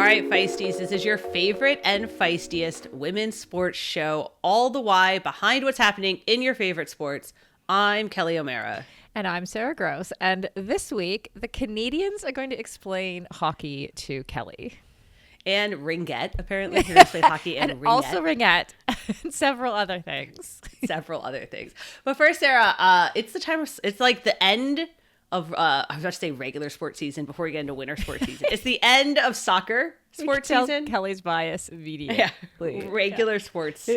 right, Feisties, this is your favorite and feistiest women's sports show, all the why behind what's happening in your favorite sports. I'm Kelly O'Mara. And I'm Sarah Gross. And this week, the Canadians are going to explain hockey to Kelly. And Ringette, apparently. You're going to play hockey and Ringette. Also Ringette and several other things. But first, Sarah, it's the time of, it's like the end of, I was about to say regular sports season before we get into winter sports season. It's the end of soccer sports season. Kelly's bias immediately. Yeah, regular sports.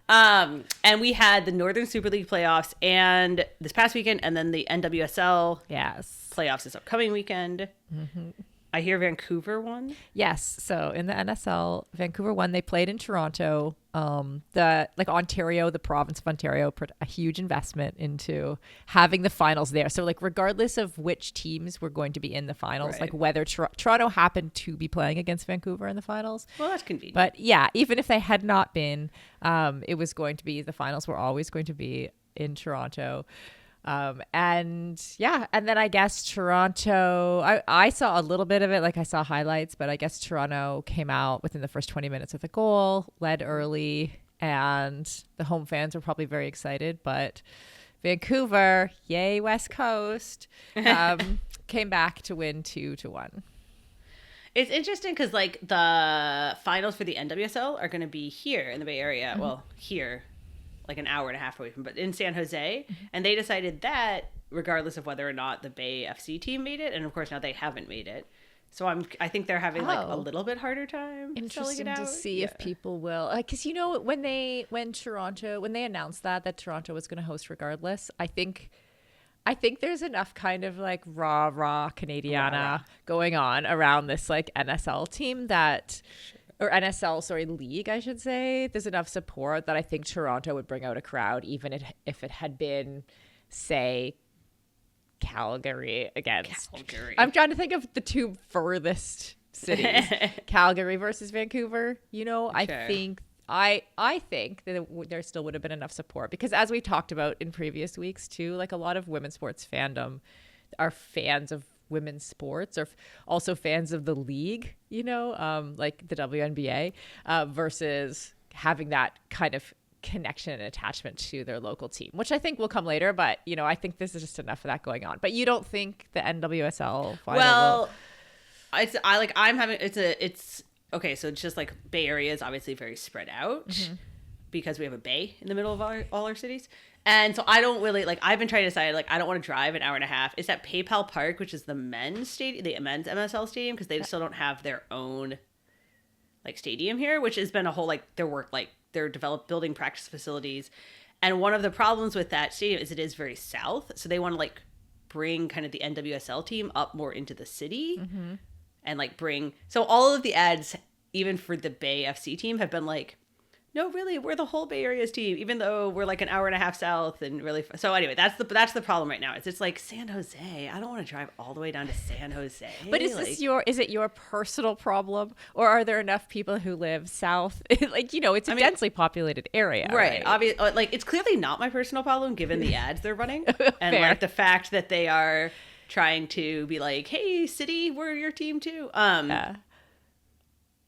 And we had the Northern Super League playoffs and this past weekend, and then the NWSL playoffs this upcoming weekend. Mm-hmm. I hear Vancouver won. Yes. So in the NSL, Vancouver won. They played in Toronto. Ontario, the province of Ontario, put a huge investment into having the finals there. So regardless of which teams were going to be in the finals, right. Whether Toronto happened to be playing against Vancouver in the finals. Well, that's convenient. But yeah, even if they had not been, it was going to be, the finals were always going to be in Toronto. And then I guess Toronto, I saw a little bit of it, I saw highlights, but I guess Toronto came out within the first 20 minutes with a goal, led early, and the home fans were probably very excited, but Vancouver, yay West Coast, came back to win 2-1. It's interesting because the finals for the NWSL are going to be here in the Bay Area. Mm-hmm. Well, here. An hour and a half away from, but in San Jose. Mm-hmm. And they decided that regardless of whether or not the Bay FC team made it. And of course now they haven't made it. So I think they're having a little bit harder time. Interesting to see if people will, because when they announced that Toronto was going to host regardless, I think there's enough kind of rah Canadiana going on around this NSL team that, or NSL, league, I should say. There's enough support that I think Toronto would bring out a crowd, even if it had been, say, Calgary against. I'm trying to think of the two furthest cities, Calgary versus Vancouver. Sure. I think that there still would have been enough support because, as we talked about in previous weeks too, a lot of women's sports fandom are fans of women's sports, or also fans of the league, the WNBA, versus having that kind of connection and attachment to their local team, which I think will come later. But I think this is just enough of that going on. But you don't think the NWSL final it's okay. So it's just Bay Area is obviously very spread out. Mm-hmm. Because we have a bay in the middle of all our cities. And so I don't really, I've been trying to decide, I don't want to drive an hour and a half. It's at PayPal Park, which is the men's stadium, the men's MSL stadium, because they still don't have their own, stadium here, which has been a whole, their work, they're building practice facilities. And one of the problems with that stadium is it is very south. So they want to, bring kind of the NWSL team up more into the city. Mm-hmm. And, so all of the ads, even for the Bay FC team, have been no, really, we're the whole Bay Area's team, even though we're an hour and a half south and really. So anyway, that's the problem right now. It's San Jose. I don't want to drive all the way down to San Jose. But is it your personal problem, or are there enough people who live south? It's a densely populated area, right? Obviously, it's clearly not my personal problem given the ads they're running and the fact that they are trying to be hey, city, we're your team too. Yeah.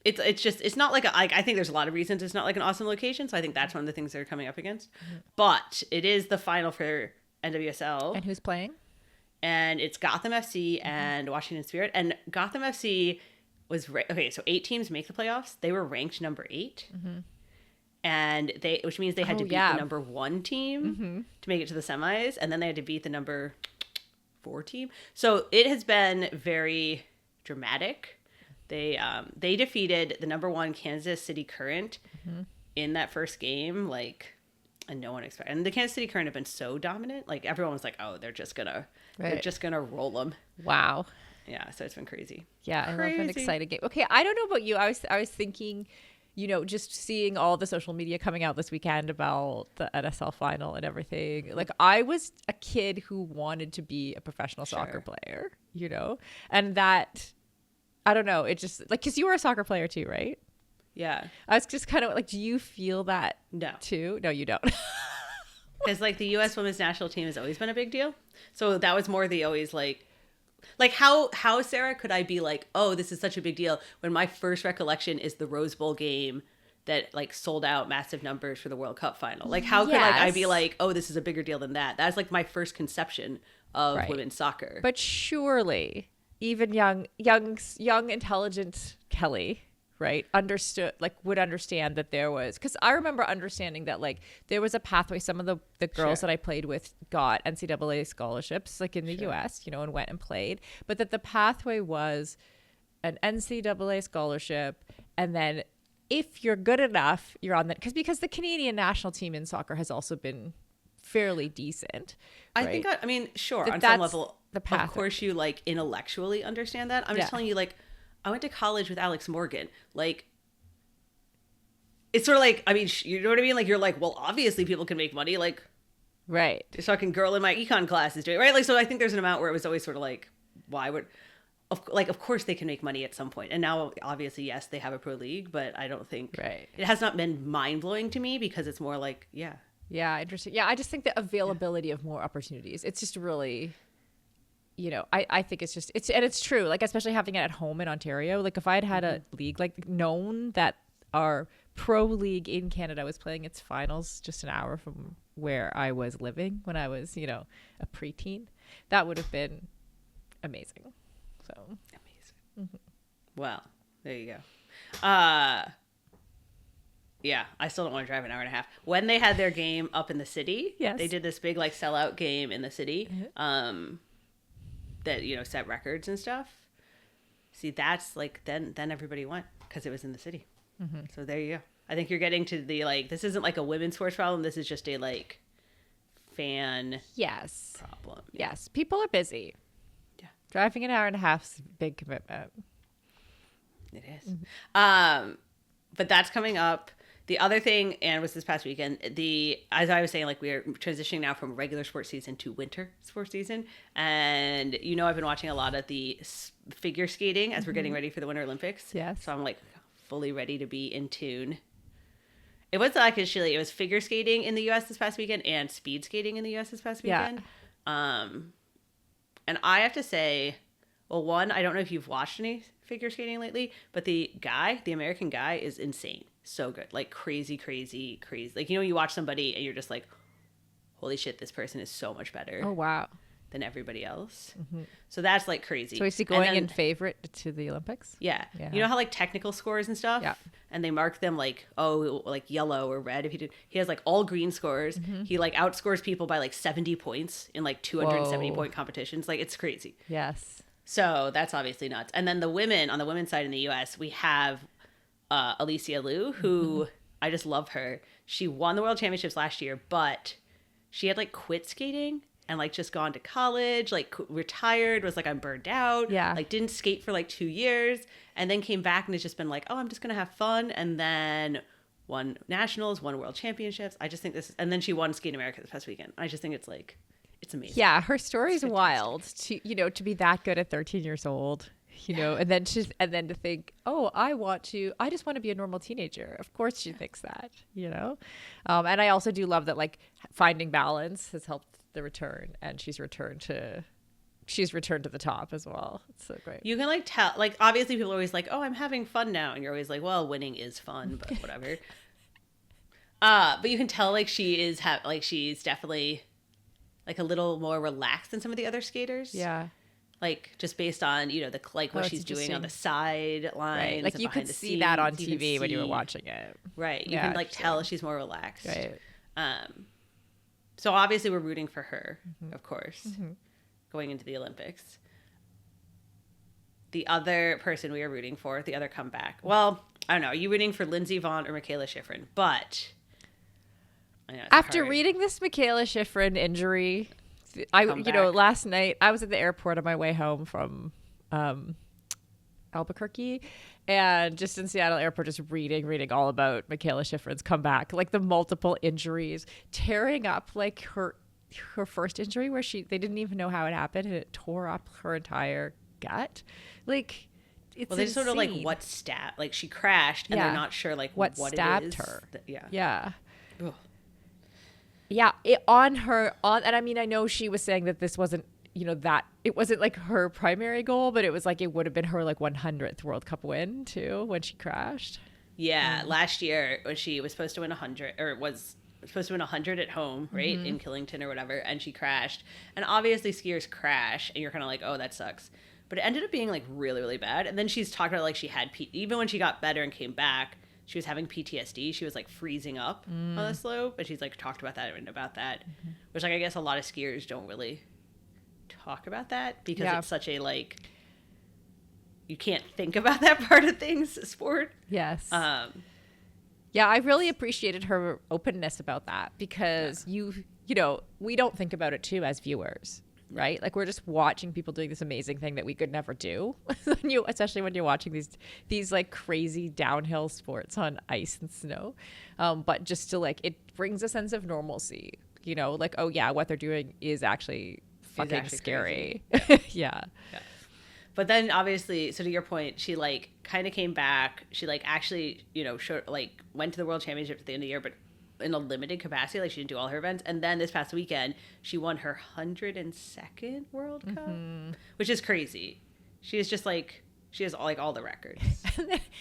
It's not I think there's a lot of reasons it's not an awesome location. So I think that's one of the things they're coming up against. Mm-hmm. But it is the final for NWSL. And who's playing? And it's Gotham FC and Washington Spirit. And Gotham FC was, so 8 teams make the playoffs. They were ranked number 8. Mm-hmm. And which means they had to beat the number 1 team to make it to the semis. And then they had to beat the number 4 team. So it has been very dramatic. They defeated the number 1 Kansas City Current in that first game, and no one expected. And the Kansas City Current have been so dominant, everyone was oh, they're just gonna roll them. Wow. Yeah, so it's been crazy. Yeah, I love an exciting game. Okay, I don't know about you. I was thinking, just seeing all the social media coming out this weekend about the NSL final and everything. I was a kid who wanted to be a professional soccer player, and that. I don't know. It just because you were a soccer player too, right? Yeah. I was just kind of do you feel that too? No, you don't. Because the U.S. women's national team has always been a big deal. So that was more the always like how Sarah could I be like, oh, this is such a big deal when my first recollection is the Rose Bowl game that like sold out massive numbers for the World Cup final. Like how could like I be like, oh, this is a bigger deal than that? That's like my first conception of women's soccer. But surely even young intelligent Kelly, right, would understand that there was, because I remember understanding that like there was a pathway. Some of the girls that I played with got NCAA scholarships like in the US, you know, and went and played, but that the pathway was an NCAA scholarship, and then if you're good enough, you're on that, because the Canadian national team in soccer has also been fairly decent. Right? I mean, sure, on some level, of course you like intellectually understand that. I'm just telling you, like, I went to college with Alex Morgan. Like, it's sort of like, I mean, you know what I mean? Like, you're like, well, obviously people can make money. Like, right. This fucking girl in my econ class is doing it, right? Like, so I think there's an amount where it was always sort of like, why would, of course they can make money at some point. And now, obviously, yes, they have a pro league, but I don't think it has not been mind blowing to me, because it's more like, yeah, interesting. Yeah, I just think the availability of more opportunities. It's just really, you know, I think it's just, it's true. Like, especially having it at home in Ontario. Like, if I had a league, like, known that our pro league in Canada was playing its finals just an hour from where I was living when I was, you know, a preteen, that would have been amazing. So amazing. Well, there you go. Yeah, I still don't want to drive an hour and a half. When they had their game up in the city, they did this big like sellout game in the city, that, you know, set records and stuff. See, that's like then everybody went because it was in the city. So there you go. I think you're getting to the like, this isn't like a women's sports problem. This is just a like fan problem. Yes, people are busy. Yeah, driving an hour and a half is a big commitment. It is. But that's coming up. The other thing, and was this past weekend, as I was saying, like, we are transitioning now from regular sports season to winter sports season. And, you know, I've been watching a lot of the figure skating as we're getting ready for the Winter Olympics. Yes. So I'm like fully ready to be in tune. It was actually, it was figure skating in the US this past weekend and speed skating in the US this past weekend. And I have to say, well, one, I don't know if you've watched any figure skating lately, but the American guy is insane. So good. Like crazy. Like, you know, you watch somebody and you're just like, holy shit, this person is so much better. Oh, wow. Than everybody else. So that's like crazy. So is he going in favorite to the Olympics? Yeah. You know how like technical scores and stuff? Yeah. And they mark them like, oh, like yellow or red. He has like all green scores. He like outscores people by like 70 points in like 270 point competitions. Like, it's crazy. Yes. So that's obviously nuts. And then the women, on the women's side in the US, we have Alysia Liu, who I just love her. She won the world championships last year, but she had like quit skating and like just gone to college, like retired, was like, I'm burned out. Yeah. Like didn't skate for like 2 years and then came back and has just been like, oh, I'm just going to have fun. And then won nationals, won world championships. I just think and then she won Skate America this past weekend. I just think it's like, it's amazing. Yeah. Her story is wild to be that good at 13 years old. You know, and then to think, oh, I just want to be a normal teenager. Of course she thinks that, you know? And I also do love that, like, finding balance has helped the return, and she's returned to the top as well. It's so great. You can like tell, like, obviously people are always like, oh, I'm having fun now. And you're always like, well, winning is fun, but whatever. But you can tell like she's definitely like a little more relaxed than some of the other skaters. Yeah. Like, just based on, you know, what she's doing on the sidelines. Right. Like, you could see that on TV when you were watching it. Right. You can, like, tell she's more relaxed. Right. So, obviously, we're rooting for her, of course, going into the Olympics. The other person we are rooting for, the other comeback. Well, I don't know. Are you rooting for Lindsey, Vonn, or Mikaela Shiffrin? But I know after reading this Mikaela Shiffrin injury... last night I was at the airport on my way home from Albuquerque, and just in Seattle airport, just reading all about Mikaela Shiffrin's comeback, like the multiple injuries, tearing up like her first injury where they didn't even know how it happened, and it tore up her entire gut. Like, it's they sort of like what stabbed, like she crashed, and they're not sure like what stabbed it is. her. Yeah. Ugh. Yeah, and I mean, I know she was saying that this wasn't you know, that it wasn't like her primary goal, but it was like, it would have been her like 100th World Cup win too when she crashed. Yeah. Last year when she was supposed to win 100, or was supposed to win 100 at home, right? In Killington or whatever. And she crashed. And obviously skiers crash and you're kind of like, oh, that sucks. But it ended up being like really, really bad. And then she's talking about like she had, even when she got better and came back, she was having PTSD. She was like freezing up on the slope. And she's like talked about that and about that, which like I guess a lot of skiers don't really talk about that because it's such a like, you can't think about that part of things, sport. Yes. Yeah, I really appreciated her openness about that because you know, we don't think about it too as viewers. Right? Like we're just watching people doing this amazing thing that we could never do. Especially when you're watching these like crazy downhill sports on ice and snow. But just to like, it brings a sense of normalcy, you know, like, oh yeah, what they're doing is actually fucking scary. Yeah. But then obviously, so to your point, she like kind of came back. She like actually, you know, went to the World Championship at the end of the year, but in a limited capacity, like she didn't do all her events. And then this past weekend she won her 102nd World Cup, which is crazy. She is just like, she has like all the records.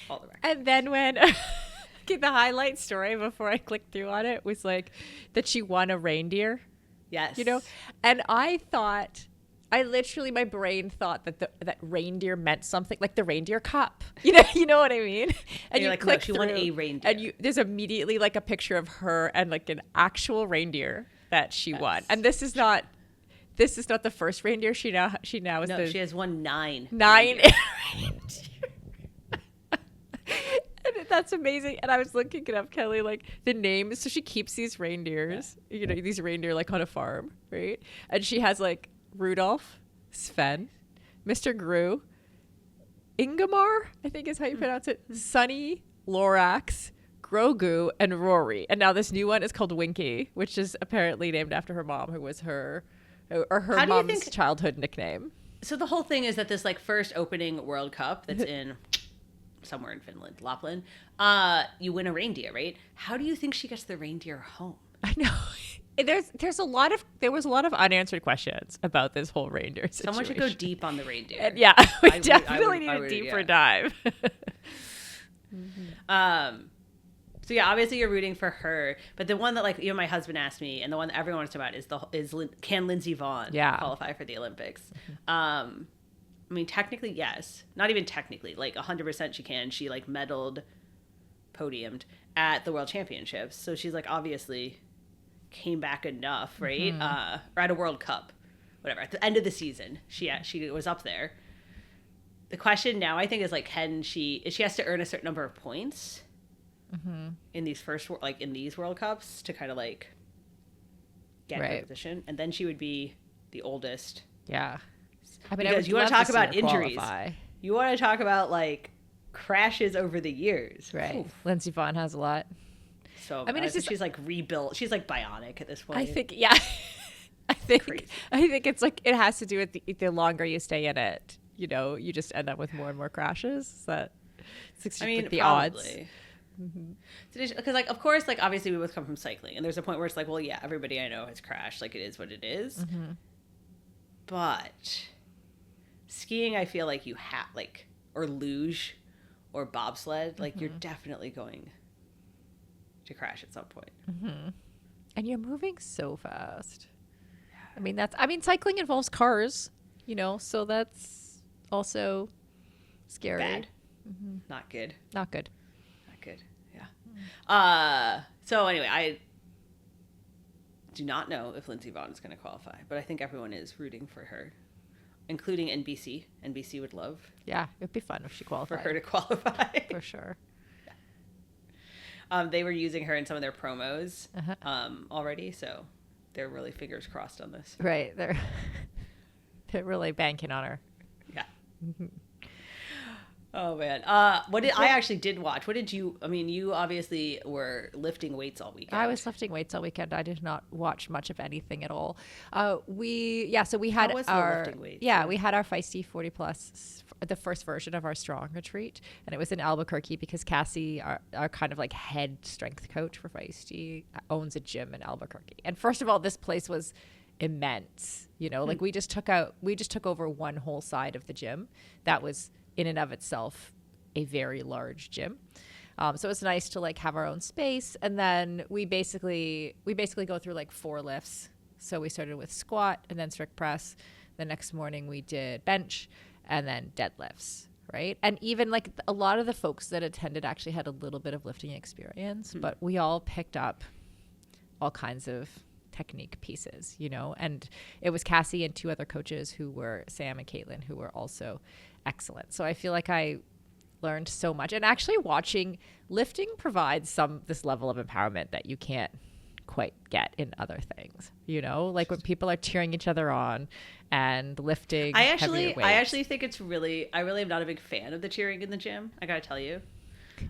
All the records. And then when the highlight story before I clicked through on it was like that she won a reindeer. Yes. You know, and I literally, my brain thought that that reindeer meant something, like the reindeer cup. You know what I mean? And you like, click, no, she won a reindeer. And there's immediately like a picture of her and like an actual reindeer that she won. And this is not the first reindeer. She now is no, she has won 9 reindeer. And that's amazing. And I was looking it up, Kelly, like the names. So she keeps these reindeers, you know, these reindeer like on a farm, right? And she has like Rudolph, Sven, Mr. Gru, Ingemar, I think is how you pronounce it, Sunny, Lorax, Grogu, and Rory. And now this new one is called Winky, which is apparently named after her mom, who was her mom's childhood nickname. So the whole thing is that this like first opening World Cup that's in somewhere in Finland, Lapland, you win a reindeer, right? How do you think she gets the reindeer home? I know. There was a lot of unanswered questions about this whole reindeer situation. Someone should go deep on the reindeer. And yeah, we definitely need a deeper dive. So yeah, obviously you're rooting for her, but the one that like, you know, my husband asked me, and the one that everyone wants to about is can Lindsey Vonn qualify for the Olympics? I mean, technically yes, not even technically, like 100% she can. She like medaled, podiumed at the World Championships, so she's like obviously came back enough, right? Or at a World Cup, whatever. At the end of the season, she was up there. The question now, I think, is like, she has to earn a certain number of points in these these World Cups to kind of like get her position, and then she would be the oldest. Yeah, I mean, because you want to talk about injuries. You want to talk about like crashes over the years, right? Lindsey Vonn has a lot. So I mean, it's just, she's like rebuilt. She's like bionic at this point. I think, yeah. I think it's like it has to do with the longer you stay in it. You know, you just end up with more and more crashes. The probably. Odds. Because like, of course, like obviously we both come from cycling, and there's a point where it's like, well, yeah, everybody I know has crashed. Like it is what it is. But skiing, I feel like you have or luge or bobsled, like you're definitely going to crash at some point. And you're moving so fast. I mean, cycling involves cars, you know, so that's also scary. Bad. Not good. Yeah. So anyway, I do not know if Lindsey Vonn is going to qualify, but I think everyone is rooting for her, including NBC. NBC would love. Yeah, it'd be fun if she qualified. For her to qualify. For sure. They were using her in some of their promos already, so they're really fingers crossed on this. Right, they're really banking on her. Yeah. Oh man, I actually did watch. What did you? I mean, you obviously were lifting weights all weekend. I was lifting weights all weekend. I did not watch much of anything at all. So we had our lifting weights? We had our Feisty 40 plus, the first version of our strong retreat, and it was in Albuquerque because Cassie, our kind of like head strength coach for Feisty, owns a gym in Albuquerque. And first of all, this place was immense, you know, like we just took over one whole side of the gym that was in and of itself a very large gym. So it's nice to like have our own space. And then we basically go through like 4 lifts. So we started with squat and then strict press. The next morning we did bench and then deadlifts, right? And even like a lot of the folks that attended actually had a little bit of lifting experience, but we all picked up all kinds of technique pieces, you know, and it was Cassie and 2 other coaches who were Sam and Caitlin, who were also excellent. So I feel like I learned so much, and actually watching lifting provides this level of empowerment that you can't quite get in other things, you know, like when people are cheering each other on and lifting. I actually think it's really, I really am not a big fan of the cheering in the gym. I gotta tell you,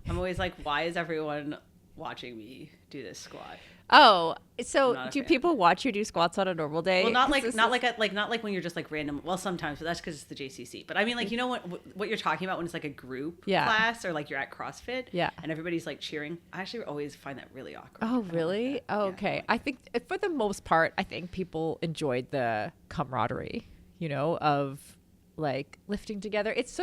I'm always like, why is everyone watching me do this squat? Oh, so do people watch you do squats on a normal day? Well, not like when you're just like random. Well, sometimes, but that's because it's the JCC. But I mean, like, you know what you're talking about when it's like a group class or like you're at CrossFit, and everybody's like cheering. I actually always find that really awkward. Oh, really? Oh, okay. I think for the most part, I think people enjoyed the camaraderie, you know, of like lifting together. It's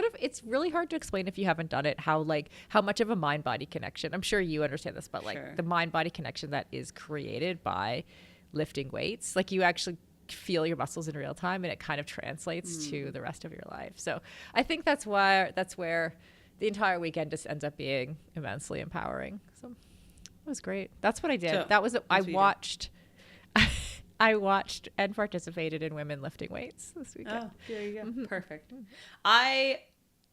really hard to explain if you haven't done it, how much of a mind body connection. I'm sure you understand this, but like the mind body connection that is created by lifting weights, like you actually feel your muscles in real time and it kind of translates to the rest of your life. So I think that's where the entire weekend just ends up being immensely empowering. So it was great. That's what I did. I watched and participated in women lifting weights this weekend. Oh, there you go. Mm-hmm. Perfect. I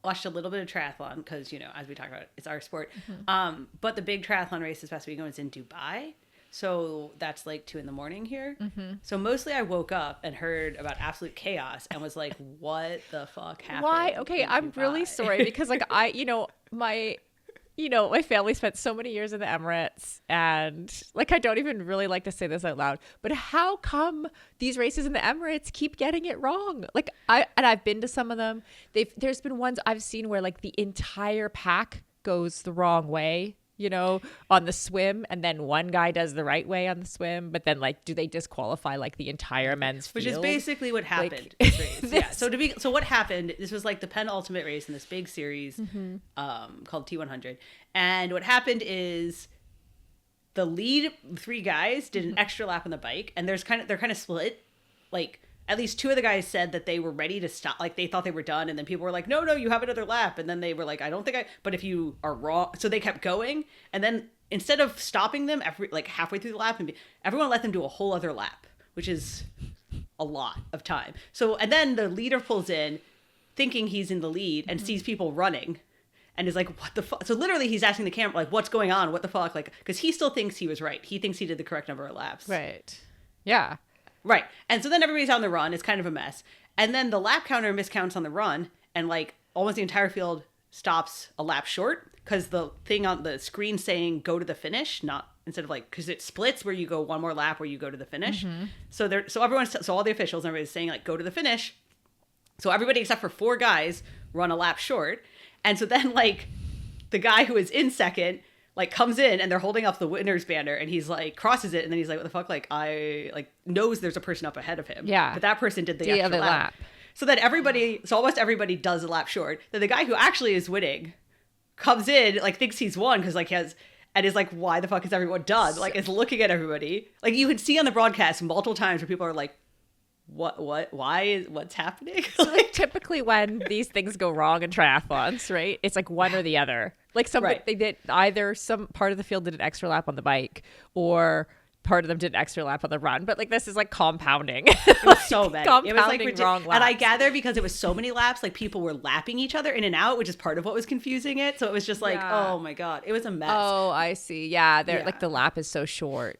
watched a little bit of triathlon because, you know, as we talked about, it's our sport. Mm-hmm. But the big triathlon race this past weekend was in Dubai. So that's like 2 a.m. here. Mm-hmm. So mostly I woke up and heard about absolute chaos and was like, what the fuck happened? Why? Okay, I'm really sorry because like my family spent so many years in the Emirates, and like I don't even really like to say this out loud, but how come these races in the Emirates keep getting it wrong? Like I've been to some of them. There's been ones I've seen where like the entire pack goes the wrong way, you know, on the swim, and then one guy does the right way on the swim, but then like do they disqualify like the entire men's field? Which is basically what happened. Like, So what happened, this was like the penultimate race in this big series called T100, and what happened is the lead 3 guys did an extra lap on the bike, and they're kind of split. Like at least 2 of the guys said that they were ready to stop, like they thought they were done, and then people were like, no, you have another lap, and then they were like, I don't think but if you are wrong, so they kept going, and then instead of stopping them halfway through the lap, everyone let them do a whole other lap, which is a lot of time. So, and then the leader pulls in thinking he's in the lead and sees people running and is like, what the fuck? So literally he's asking the camera, like, what's going on? What the fuck? Like, because he still thinks he was right. He thinks he did the correct number of laps. Right. Yeah. Right. And so then everybody's on the run. It's kind of a mess. And then the lap counter miscounts on the run, and like almost the entire field stops a lap short because the thing on the screen saying go to the finish, not instead of like, because it splits where you go one more lap where you go to the finish. Mm-hmm. So all the officials and everybody's saying like go to the finish. So everybody except for 4 guys run a lap short. And so then like the guy who is in second like comes in and they're holding up the winner's banner, and he's like crosses it, and then he's like, what the fuck? Like I like knows there's a person up ahead of him. Yeah. But that person did the extra other lap. So then almost everybody does a lap short. Then the guy who actually is winning comes in, like thinks he's won because like he has, and is like, why the fuck is everyone done? Like is looking at everybody. Like you could see on the broadcast multiple times where people are like, what's happening? So like typically when these things go wrong in triathlons, right? It's like one or the other. Like they did either some part of the field did an extra lap on the bike, or part of them did an extra lap on the run. But like this is like compounding. It was so many. It was like wrong laps. And I gather because it was so many laps, like people were lapping each other in and out, which is part of what was confusing it. So it was just like, oh my God, it was a mess. Oh, I see. Yeah, like the lap is so short.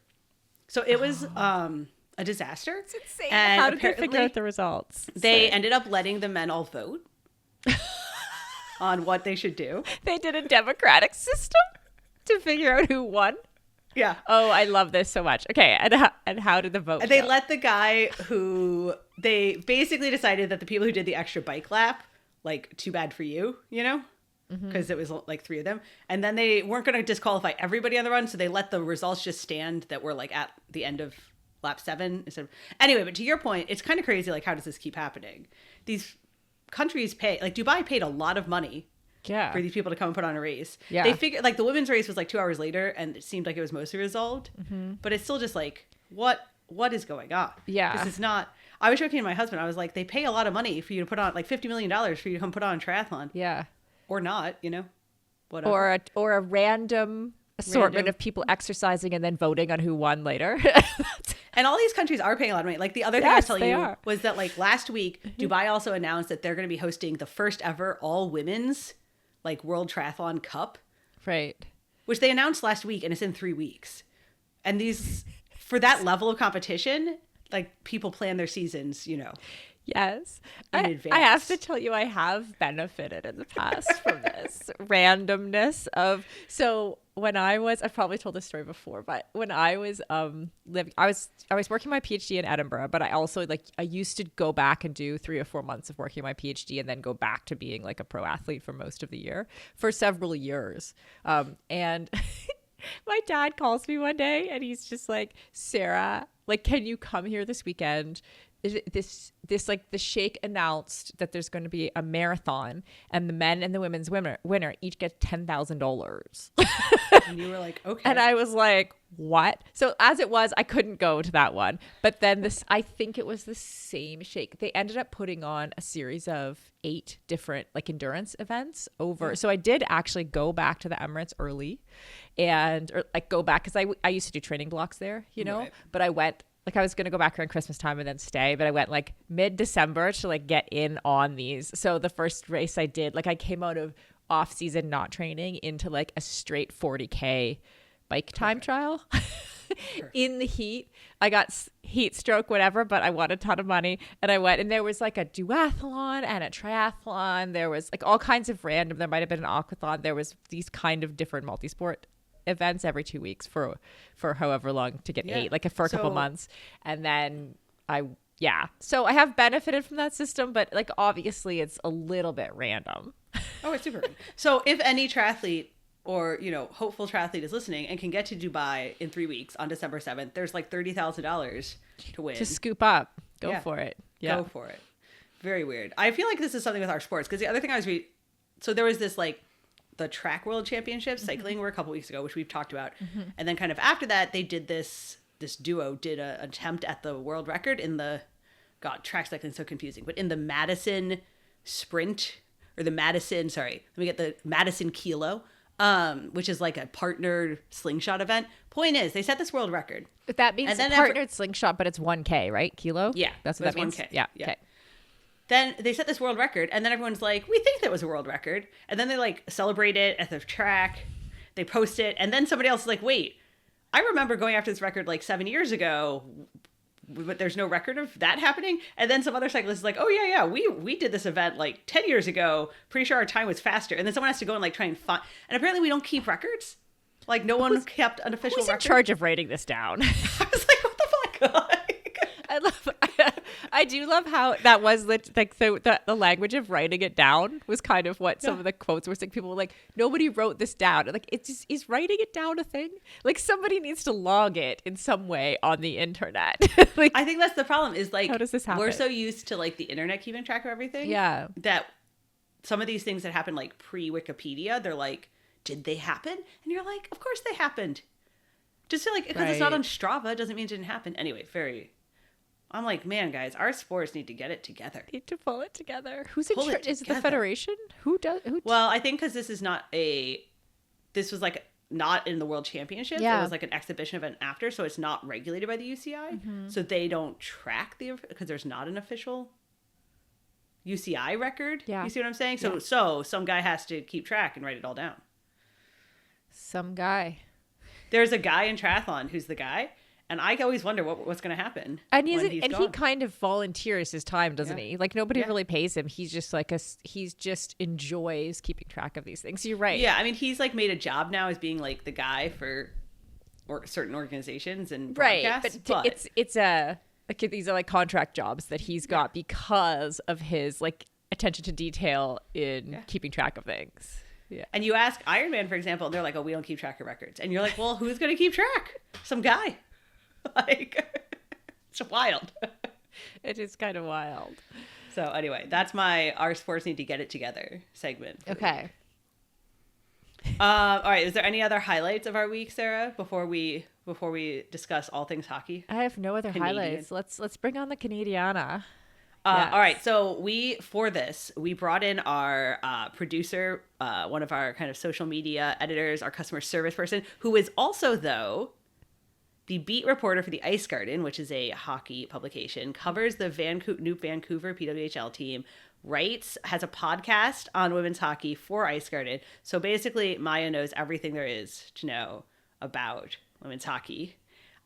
So it was a disaster. It's insane. And how did they figure out the results? They ended up letting the men all vote on what they should do. They did a democratic system to figure out who won. Yeah. Oh, I love this so much. Okay, and how did the vote go? They let the guy who they basically decided that the people who did the extra bike lap, like, too bad for you, you know? Because it was like 3 of them. And then they weren't going to disqualify everybody on the run, so they let the results just stand that were like at the end of lap 7 instead of, anyway, but to your point, it's kind of crazy. Like, how does this keep happening? These countries pay, like Dubai paid a lot of money for these people to come and put on a race. Yeah. They figured, like, the women's race was like 2 hours later and it seemed like it was mostly resolved, but it's still just like, what is going on? Yeah. This is not, I was joking to my husband. I was like, they pay a lot of money for you to put on, like $50 million for you to come put on a triathlon. Yeah. Or not, you know, whatever. Or a random assortment of people exercising and then voting on who won later. And all these countries are paying a lot of money. Like, the other thing I was telling you was that, like, last week, Dubai also announced that they're going to be hosting the first ever all women's, like, World Triathlon Cup. Right. Which they announced last week, and it's in 3 weeks. And these, for that level of competition, like, people plan their seasons, you know. Yes. In advance. I have to tell you, I have benefited in the past from this randomness of, so when I've probably told this story before, but when I was I was working my PhD in Edinburgh, but I also, like, I used to go back and do 3 or 4 months of working my PhD and then go back to being like a pro athlete for most of the year for several years. And my dad calls me one day and he's just like, Sarah, like, can you come here this weekend? This like, the Sheikh announced that there's going to be a marathon and the men and the women's winner each get $10,000. And you were like, okay. And I was like, what? So as it was, I couldn't go to that one. But then I think it was the same Sheikh. They ended up putting on a series of 8 different, like, endurance events over. Yeah. So I did actually go back to the Emirates early or go back, because I used to do training blocks there, you know, right. But I went, like, I was going to go back around Christmas time and then stay, but I went like mid-December to, like, get in on these. So the first race I did, like, I came out of off season, not training, into like a straight 40K bike time trial in the heat. I got heat stroke, whatever, but I won a ton of money. And I went, and there was like a duathlon and a triathlon. There was like all kinds of random, there might've been an aquathon. There was these kind of different multi-sport events every 2 weeks for however long to get 8, like for a couple months. And then so I have benefited from that system, but, like, obviously it's a little bit random. Oh, it's super random. So if any triathlete or, you know, hopeful triathlete is listening and can get to Dubai in 3 weeks on December 7th, there's like $30,000 to win. To scoop up. Go for it. Yeah. Go for it. Very weird. I feel like this is something with our sports, because the other thing I was so there was this, like, the track world championships, cycling, were a couple weeks ago, which we've talked about. And then kind of after that, they did this duo did an attempt at the world record in the, God, track cycling is so confusing, but in the Madison sprint, or the Madison, sorry, let me get the Madison Kilo, which is like a partnered slingshot event. Point is, they set this world record. But that means it's partnered slingshot, but it's 1K, right? Kilo? Yeah. That's what that means? 1K. Yeah. Okay. Then they set this world record, and then everyone's like, we think that was a world record. And then they, like, celebrate it at the track. They post it, and then somebody else is like, wait, I remember going after this record like 7 years ago, but there's no record of that happening. And then some other cyclist is like, oh yeah, we did this event like 10 years ago. Pretty sure our time was faster. And then someone has to go and, like, try and find, and apparently we don't keep records. Like, no one kept an official record. Who's in charge of writing this down? I was like, what the fuck? I do love how that was like the language of writing it down was kind of what some of the quotes were saying. People were like, nobody wrote this down. Like, it's just, is writing it down a thing? Like, somebody needs to log it in some way on the internet. Like, I think that's the problem, is, like, how does this happen? We're so used to, like, the internet keeping track of everything. Yeah. That some of these things that happen, like, pre-Wikipedia, they're like, did they happen? And you're like, of course they happened. Just feel like, because it's not on Strava doesn't mean it didn't happen. Anyway, I'm like, man, guys, our sports need to get it together. Need to pull it together. Who's in charge? Is it the federation? Well, I think because this was like not in the World Championships. Yeah. It was like an exhibition event after, so it's not regulated by the UCI. So they don't track because there's not an official UCI record. Yeah. You see what I'm saying? So some guy has to keep track and write it all down. Some guy. There's a guy in triathlon who's the guy. And I always wonder what's going to happen. And he kind of volunteers his time, doesn't he? Like, nobody really pays him. He's just like he's just enjoys keeping track of these things. You're right. Yeah, I mean, he's like made a job now as being like the guy for certain organizations and broadcasts. Right, but it's like, these are like contract jobs that he's got because of his, like, attention to detail in keeping track of things. Yeah. And you ask Ironman, for example, and they're like, oh, we don't keep track of records. And you're like, well, who's going to keep track? Some guy. Like, It's wild. It is kind of wild. So anyway, that's my Our Sports Need to Get It Together segment. Okay. All right. Is there any other highlights of our week, Sarah, before we discuss all things hockey? I have no other highlights. Let's bring on the Canadiana. Yes. All right. So we brought in our producer, one of our kind of social media editors, our customer service person, who is also, though, the beat reporter for the Ice Garden, which is a hockey publication, covers the New Vancouver PWHL team, has a podcast on women's hockey for Ice Garden. So basically, Maya knows everything there is to know about women's hockey.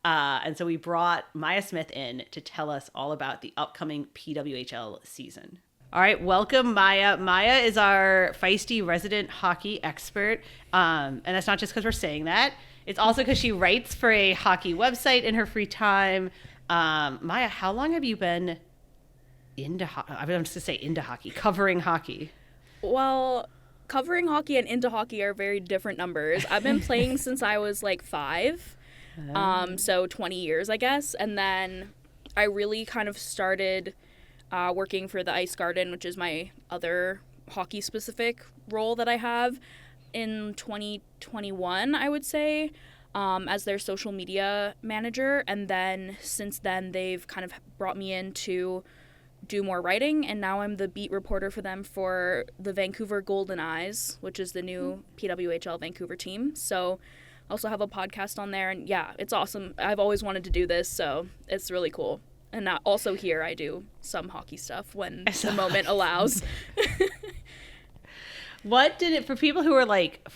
And so we brought Maya Smith in to tell us all about the upcoming PWHL season. All right, welcome, Maya. Maya is our Feisty resident hockey expert. And that's not just because we're saying that. It's also because she writes for a hockey website in her free time. Maya, how long have you been into hockey, covering hockey? Well, covering hockey and into hockey are very different numbers. I've been playing since I was like 5, so 20 years, I guess. And then I really kind of started working for the Ice Garden, which is my other hockey-specific role that I have, in 2021, I would say, as their social media manager. And then since then, they've kind of brought me in to do more writing, and now I'm the beat reporter for them for the Vancouver Golden Eyes, which is the new PWHL Vancouver team. So I also have a podcast on there, and yeah, it's awesome. I've always wanted to do this, so it's really cool. And also here I do some hockey stuff when the moment allows. What did it, for people who are like,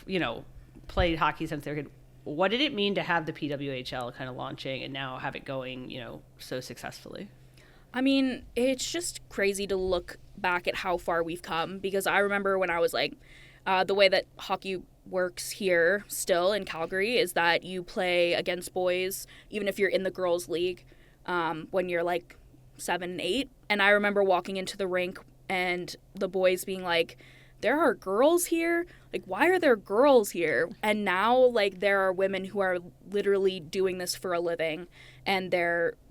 played hockey since they were kid, what did it mean to have the PWHL kind of launching and now have it going, so successfully? I mean, it's just crazy to look back at how far we've come, because I remember when I was like, the way that hockey works here still in Calgary is that you play against boys, even if you're in the girls' league, when you're like 7, 8. And I remember walking into the rink and the boys being like, there are girls here? Like, why are there girls here? And now, like, there are women who are literally doing this for a living, and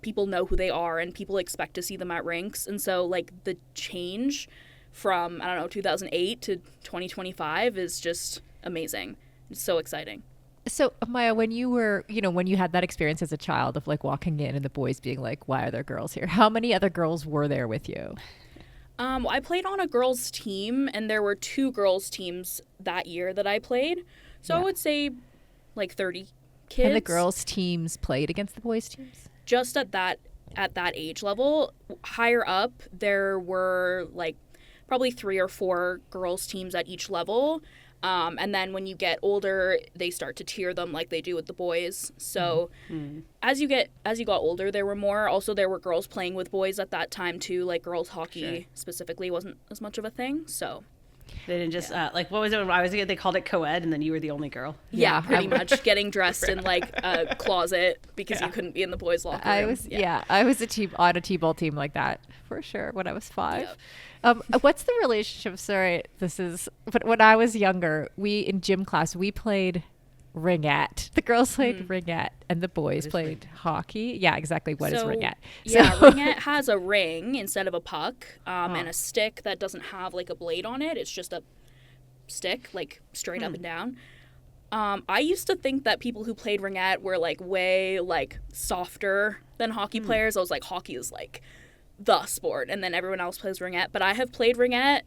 people know who they are, and people expect to see them at rinks. And so, like, the change from, 2008 to 2025 is just amazing. It's so exciting. So, Maya, when you were, when you had that experience as a child of, like, walking in and the boys being like, why are there girls here? How many other girls were there with you? I played on a girls' team, and there were 2 girls' teams that year that I played. So I would say like 30 kids. And the girls' teams played against the boys' teams? Just at that age level. Higher up, there were like probably 3 or 4 girls' teams at each level. And then when you get older, they start to tier them like they do with the boys. So as you got older, there were more. Also, there were girls playing with boys at that time too. Like girls hockey specifically wasn't as much of a thing. So they didn't just like, what was it when I was a kid? They called it co-ed, and then you were the only girl. Yeah, pretty much getting dressed in like a closet because you couldn't be in the boys' locker room. I was on a t-ball team like that for sure when I was 5. Yep. What's the relationship? Sorry, but when I was younger, in gym class, we played ringette. The girls played ringette and the boys played hockey. Yeah, exactly. What is ringette? Yeah, ringette has a ring instead of a puck, and a stick that doesn't have like a blade on it. It's just a stick, like straight up and down. I used to think that people who played ringette were like way like softer than hockey players. I was like, hockey is like the sport, and then everyone else plays ringette. But I have played ringette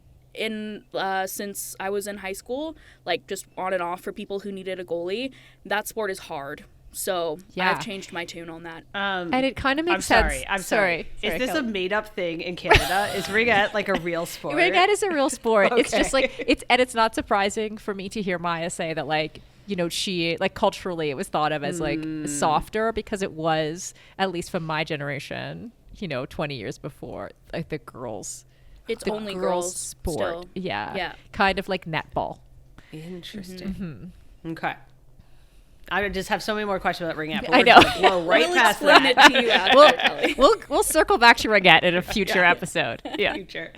since I was in high school, like just on and off for people who needed a goalie. That sport is hard, so I've changed my tune on that. And it kind of makes sense. I'm sorry. Is this a made-up thing in Canada? Is ringette like a real sport? Ringette is a real sport. Okay. It's just like it's not surprising for me to hear Maya say that, like, she, like, culturally it was thought of as like softer, because it was, at least from my generation, 20 years before, like the girls. It's only girls sport. Still. Yeah. Kind of like netball. Interesting. Okay. I just have so many more questions about ringette. I know. Blow right past that. It to you after, we'll circle back to ringette in a future episode. Yeah. Future.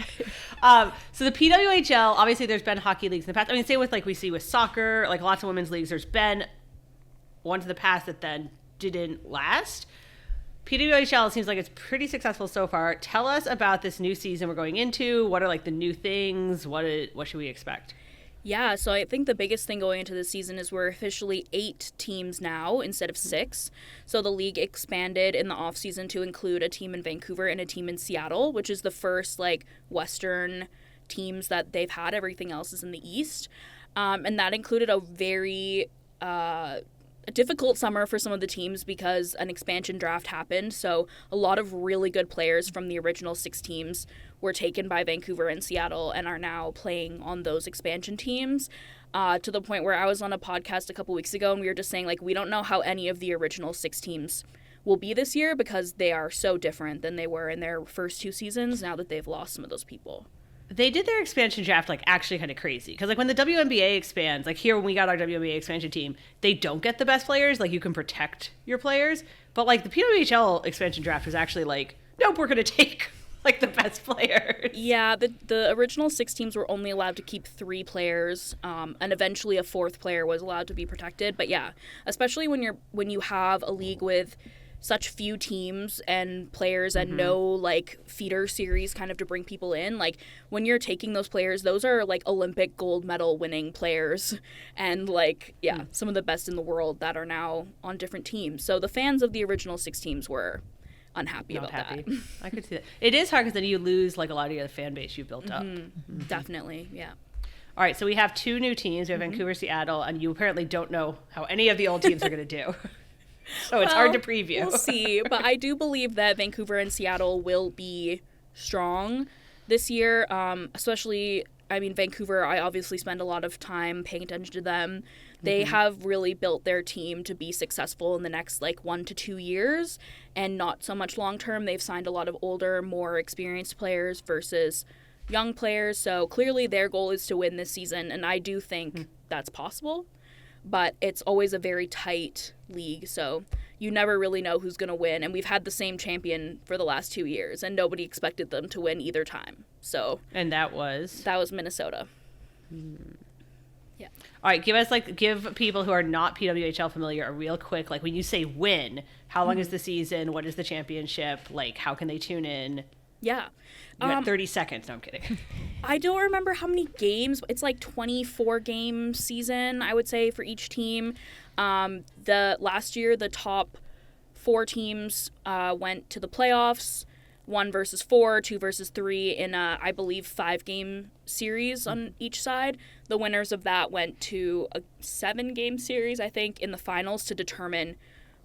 So the PWHL, obviously there's been hockey leagues in the past. I mean, same with like we see with soccer, like lots of women's leagues. There's been ones in the past that then didn't last. PWHL seems like it's pretty successful so far. Tell us about this new season we're going into. What are like the new things? What should we expect? Yeah, so I think the biggest thing going into this season is we're officially 8 teams now instead of 6. So the league expanded in the offseason to include a team in Vancouver and a team in Seattle, which is the first like Western teams that they've had. Everything else is in the East. And that included a very a difficult summer for some of the teams because an expansion draft happened. So a lot of really good players from the original 6 teams were taken by Vancouver and Seattle and are now playing on those expansion teams, to the point where I was on a podcast a couple weeks ago and we were just saying, like, we don't know how any of the original 6 teams will be this year because they are so different than they were in their first 2 seasons now that they've lost some of those people. They did their expansion draft like actually kind of crazy because like when the WNBA expands, like here when we got our WNBA expansion team, they don't get the best players. Like you can protect your players, but like the PWHL expansion draft was actually like, nope, we're going to take like the best players. Yeah, the original 6 teams were only allowed to keep 3 players, and eventually a 4th player was allowed to be protected. But yeah, especially when you have a league with such few teams and players and no like feeder series kind of to bring people in, like when you're taking those players, those are like Olympic gold medal winning players and like some of the best in the world that are now on different teams. So the fans of the original 6 teams were unhappy about that. I could see that. It is hard because then you lose like a lot of your fan base you built up. Definitely, yeah. All right, so we have 2 new teams. We have Vancouver, Seattle, and you apparently don't know how any of the old teams are going to do. So it's hard to preview. We'll see, but I do believe that Vancouver and Seattle will be strong this year, especially, I mean, Vancouver, I obviously spend a lot of time paying attention to them. They have really built their team to be successful in the next, like, 1 to 2 years, and not so much long-term. They've signed a lot of older, more experienced players versus young players, so clearly their goal is to win this season, and I do think that's possible. But it's always a very tight league, so you never really know who's going to win. And we've had the same champion for the last 2 years, and nobody expected them to win either time. So, and that was Minnesota. Yeah. All right, give people who are not PWHL familiar a real quick, like when you say win, how long is the season? What is the championship? Like, how can they tune in? Yeah. You got 30 seconds. No, I'm kidding. I don't remember how many games. It's like 24-game season, I would say, for each team. The last year, the top 4 teams went to the playoffs, 1 versus 4, 2 versus 3 in a, I believe, 5-game series on each side. The winners of that went to a 7-game series, I think, in the finals to determine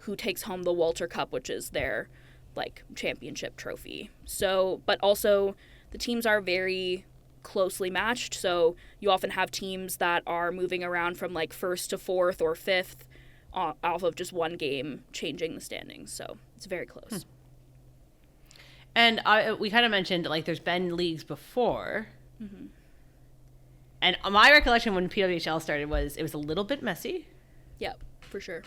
who takes home the Walter Cup, which is their like championship trophy. So, but also the teams are very closely matched, so you often have teams that are moving around from like 1st to 4th or 5th off of just one game changing the standings, so it's very close. And we kind of mentioned like there's been leagues before, and my recollection when PWHL started was it was a little bit messy. Yep, for sure.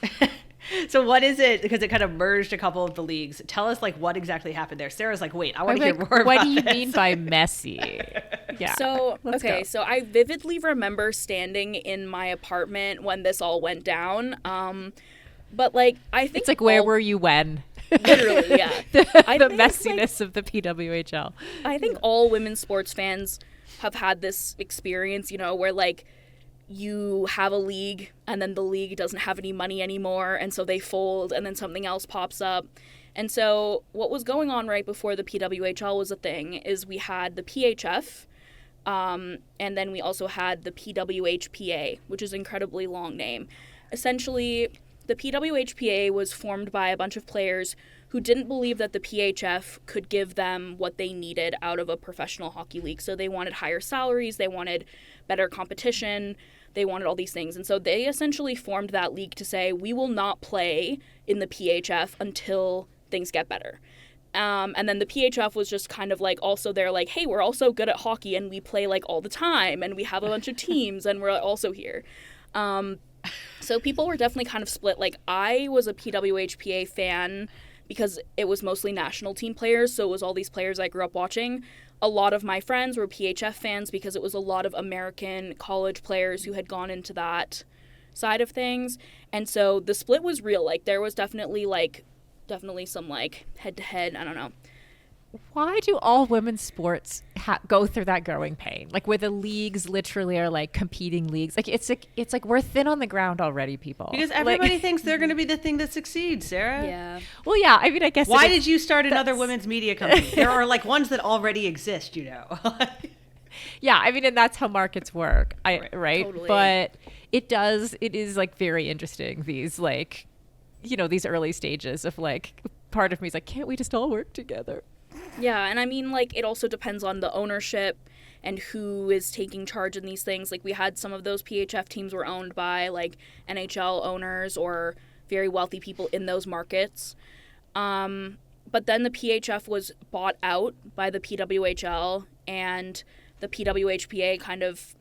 So what is it? Because it kind of merged a couple of the leagues. Tell us like what exactly happened there. Sarah's like, wait, I want to hear more about what do you this. mean by messy? Yeah. So, okay, so I vividly remember standing in my apartment when this all went down. But like, I think it's like, where were you when? Literally, yeah. the messiness of the PWHL. I think all women's sports fans have had this experience, you know, where like you have a league and then the league doesn't have any money anymore and so they fold and then something else pops up. And so what was going on right before the PWHL was a thing is we had the PHF, and then we also had the PWHPA, which is an incredibly long name. Essentially, the PWHPA was formed by a bunch of players who didn't believe that the PHF could give them what they needed out of a professional hockey league. So they wanted higher salaries, they wanted better competition, they wanted all these things. And so they essentially formed that league to say, we will not play in the PHF until things get better. And then the PHF was just kind of like also they're like, hey, we're also good at hockey and we play like all the time and we have a bunch of teams and we're also here. So people were definitely kind of split. Like I was a PWHPA fan because it was mostly national team players, so it was all these players I grew up watching. A lot of my friends were PHF fans because it was a lot of American college players who had gone into that side of things. And so the split was real. Like there was definitely like definitely some like head-to-head, I don't know. Why do all women's sports go through that growing pain? Like where the leagues literally are like competing leagues. Like it's like we're thin on the ground already, people. Because everybody thinks they're going to be the thing that succeeds, Sarah. Yeah. Well, yeah. I mean, I guess. Why did you start another women's media company? There are like ones that already exist, you know. Yeah, I mean, and that's how markets work, right? Totally. But it is like very interesting. These like, you know, these early stages of like, part of me is like, can't we just all work together? Yeah, and I mean, like, it also depends on the ownership and who is taking charge in these things. Like, we had some of those PHF teams were owned by, like, NHL owners or very wealthy people in those markets. But then the PHF was bought out by the PWHL, and the PWHPA kind of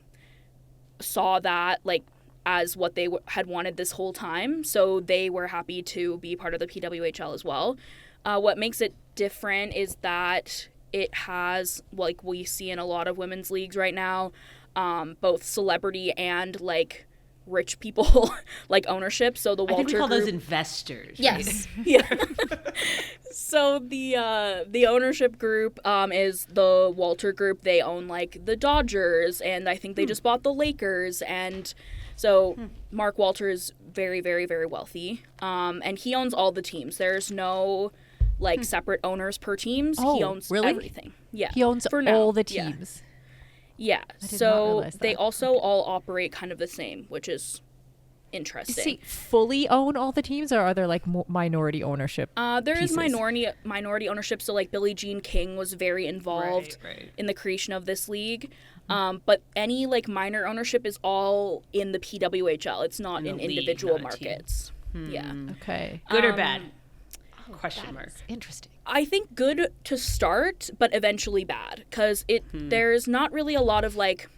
saw that, like, as what they had wanted this whole time. So they were happy to be part of the PWHL as well. What makes it different is that it has, like we see in a lot of women's leagues right now, both celebrity and like rich people like ownership. So the Walter I think we call group, those investors. yes, right? Yeah. So the ownership group is the Walter Group. They own like the Dodgers, and I think they just bought the Lakers, and so Mark Walter is very, very, very wealthy, and he owns all the teams. There's no like separate owners per teams. He owns everything. Yeah, He owns all the teams. Yeah. So they also all operate kind of the same, which is interesting. Does he fully own all the teams, or are there like minority ownership? There pieces? is minority ownership. So like Billie Jean King was very involved in the creation of this league. But any like minor ownership is all in the PWHL. It's not in individual markets. Yeah. Okay. Good or bad? Question mark. Interesting. I think good to start, but eventually bad, because there's not really a lot of like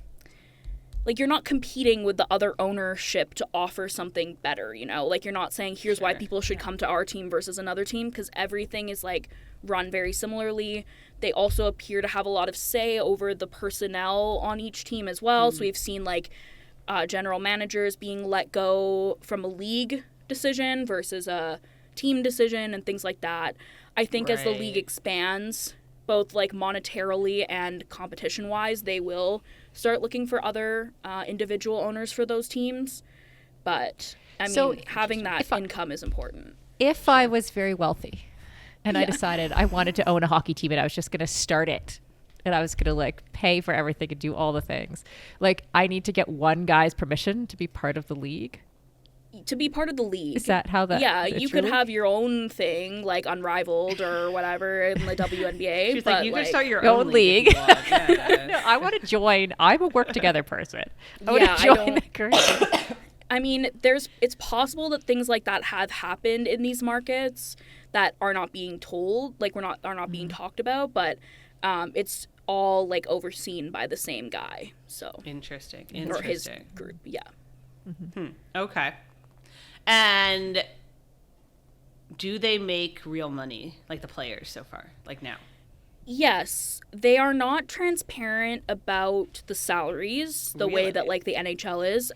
you're not competing with the other ownership to offer something better, you know? Like you're not saying here's why people should come to our team versus another team, because everything is like run very similarly. They also appear to have a lot of say over the personnel on each team as well. So we've seen like general managers being let go from a league decision versus a team decision and things like that. I think as the league expands, both like monetarily and competition wise, they will start looking for other individual owners for those teams. But I mean, having that income is important. If I was very wealthy and I decided I wanted to own a hockey team and I was just going to start it and I was going to like pay for everything and do all the things, like I need to get one guy's permission to be part of the league. To be part of the league. Is that how that? Yeah, you could have your own thing, like Unrivaled or whatever in the WNBA. She's but like, you could start your own league. Yeah. No, I want to join. I'm a work together person. I want to join the group. I mean, it's possible that things like that have happened in these markets that are not being told, like are not being talked about, but it's all like overseen by the same guy. So Interesting. Or his group, yeah. Okay. And do they make real money, like the players so far, like now? Yes, they are not transparent about the salaries the way that like the NHL is.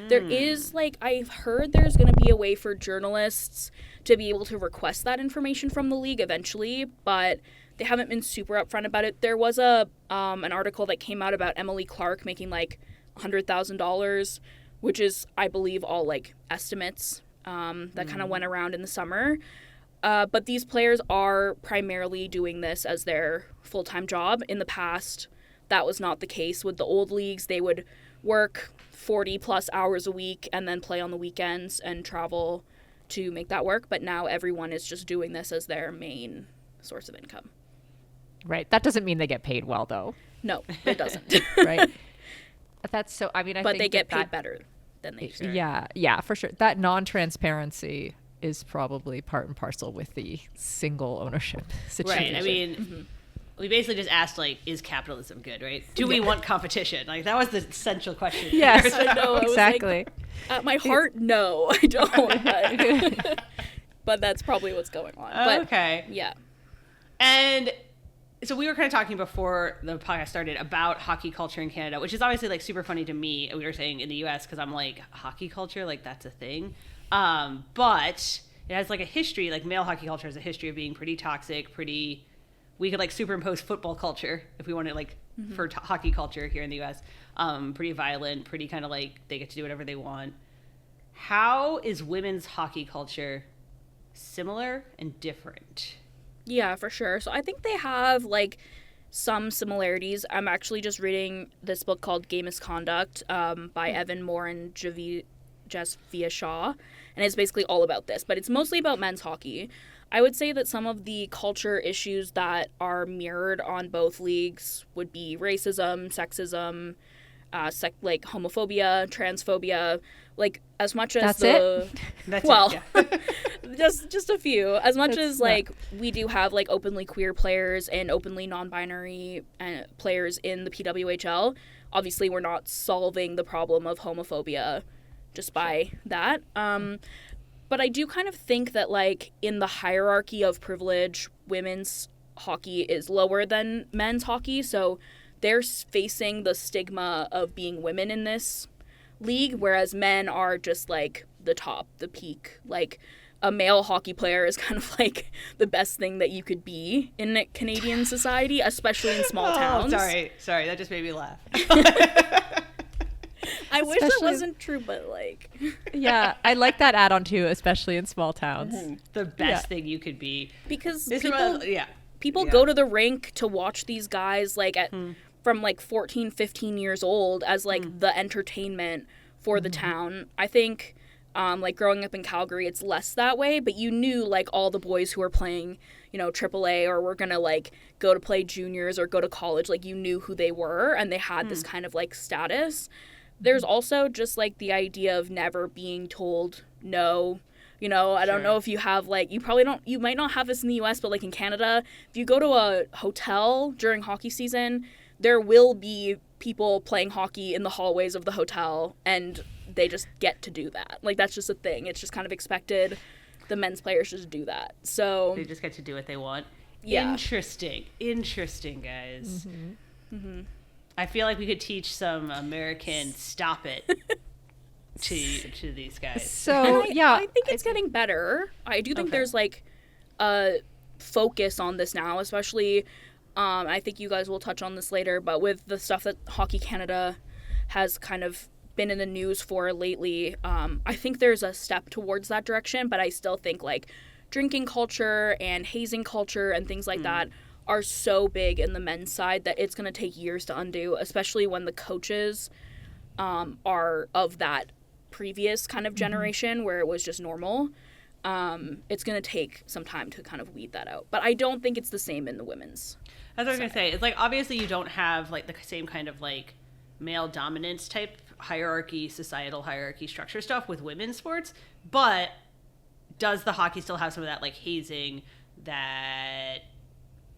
There is like I've heard there's going to be a way for journalists to be able to request that information from the league eventually, but they haven't been super upfront about it. There was an article that came out about Emily Clark making like $100,000, which is, I believe, all like estimates that kind of went around in the summer. But these players are primarily doing this as their full-time job. In the past, that was not the case with the old leagues. They would work 40 plus hours a week and then play on the weekends and travel to make that work. But now everyone is just doing this as their main source of income. Right. That doesn't mean they get paid well, though. No, it doesn't. Right. That's so. I mean, but they get paid better than they should. Yeah, for sure. That non-transparency is probably part and parcel with the single ownership situation. Right. I mean, we basically just asked, like, is capitalism good, right? Do we want competition? Like, that was the essential question. Yes, I know. exactly. At my heart, no, I don't. But that's probably what's going on. But, okay. Yeah. And so we were kind of talking before the podcast started about hockey culture in Canada, which is obviously, like, super funny to me. We were saying in the U.S. because I'm like, hockey culture? Like, that's a thing? But it has like a history, like male hockey culture has a history of being pretty toxic, we could like superimpose football culture if we wanted, like for hockey culture here in the US, pretty violent, pretty kind of like they get to do whatever they want. How is women's hockey culture similar and different? Yeah, for sure. So I think they have like some similarities. I'm actually just reading this book called Gay Misconduct by Evan Moore and Jasvia Shaw, and it's basically all about this, but it's mostly about men's hockey. I would say that some of the culture issues that are mirrored on both leagues would be racism, sexism, like homophobia, transphobia, like as much as just a few. As much as like we do have like openly queer players and openly non-binary players in the PWHL, obviously we're not solving the problem of homophobia just by that. But I do kind of think that like in the hierarchy of privilege, women's hockey is lower than men's hockey, so they're facing the stigma of being women in this league, whereas men are just like the top, the peak. Like a male hockey player is kind of like the best thing that you could be in Canadian society, especially in small towns. Sorry, that just made me laugh. I wish that wasn't true, but like yeah, I like that add-on too, especially in small towns. The best thing you could be, because people go to the rink to watch these guys like from like 14, 15 years old as like the entertainment for the town. I think like growing up in Calgary, it's less that way, but you knew like all the boys who were playing, you know, AAA or were gonna like go to play juniors or go to college, like you knew who they were and they had this kind of like status. There's also just like the idea of never being told no. You know, I don't know if you have like, you might not have this in the US, but like in Canada, if you go to a hotel during hockey season, there will be people playing hockey in the hallways of the hotel and they just get to do that. Like that's just a thing. It's just kind of expected. The men's players just do that. So they just get to do what they want. Yeah. Interesting, guys. I feel like we could teach some American stop it to these guys. So I think it's getting better. I do think there's like a focus on this now, especially I think you guys will touch on this later, but with the stuff that Hockey Canada has kind of been in the news for lately, I think there's a step towards that direction, but I still think like drinking culture and hazing culture and things like that are so big in the men's side that it's going to take years to undo, especially when the coaches are of that previous kind of generation where it was just normal. It's going to take some time to kind of weed that out. But I don't think it's the same in the women's. That's what I was going to say. It's like, obviously you don't have like the same kind of like male dominance type hierarchy, societal hierarchy structure stuff with women's sports, but does the hockey still have some of that like hazing, that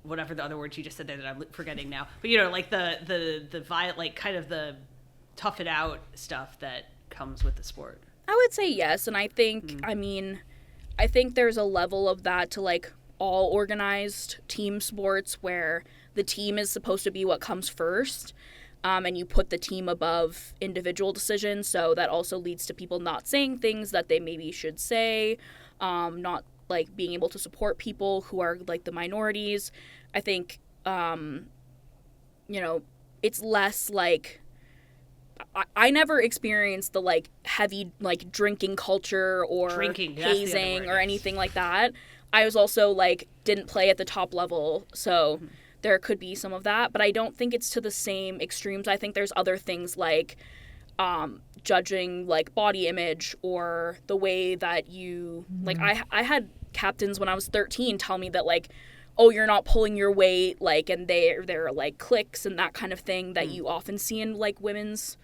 whatever the other words you just said there that I'm forgetting now, but you know, like the violent, like kind of the tough it out stuff that comes with the sport? I would say yes, and I think I think there's a level of that to like all organized team sports where the team is supposed to be what comes first, and you put the team above individual decisions, so that also leads to people not saying things that they maybe should say, not like being able to support people who are like the minorities. I think, you know, it's less like, I never experienced the like heavy like drinking culture or hazing or anything like that. I was also like didn't play at the top level, so there could be some of that, but I don't think it's to the same extremes. I think there's other things like judging like body image or the way that you like I had captains when I was 13 tell me that like, oh, you're not pulling your weight, like, and they're like cliques and that kind of thing that you often see in like women's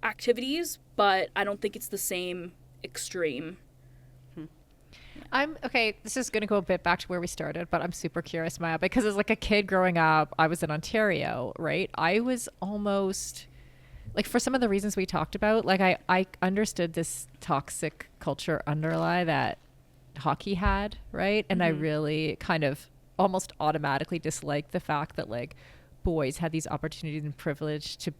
activities, but I don't think it's the same extreme. This is going to go a bit back to where we started, but I'm super curious, Maya, because as like a kid growing up, I was in Ontario, right? I was almost like, for some of the reasons we talked about, like I understood this toxic culture underlie that hockey had, right? And I really kind of almost automatically disliked the fact that like boys had these opportunities and privilege to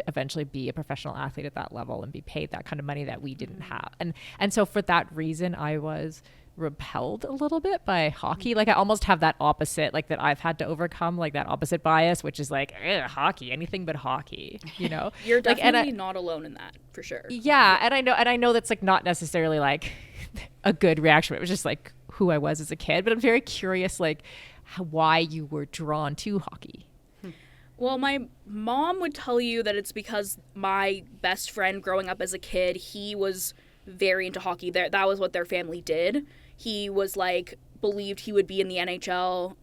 eventually be a professional athlete at that level and be paid that kind of money that we didn't have. And so for that reason, I was repelled a little bit by hockey. Like I almost have that opposite, like that I've had to overcome, like that opposite bias, which is like hockey, anything but hockey, you know. You're like, definitely not alone in that, for sure. Yeah, and I know that's like not necessarily like a good reaction. It was just like who I was as a kid, but I'm very curious, like why you were drawn to hockey. Well, my mom would tell you that it's because my best friend growing up as a kid, he was very into hockey. That was what their family did. He was like, believed he would be in the NHL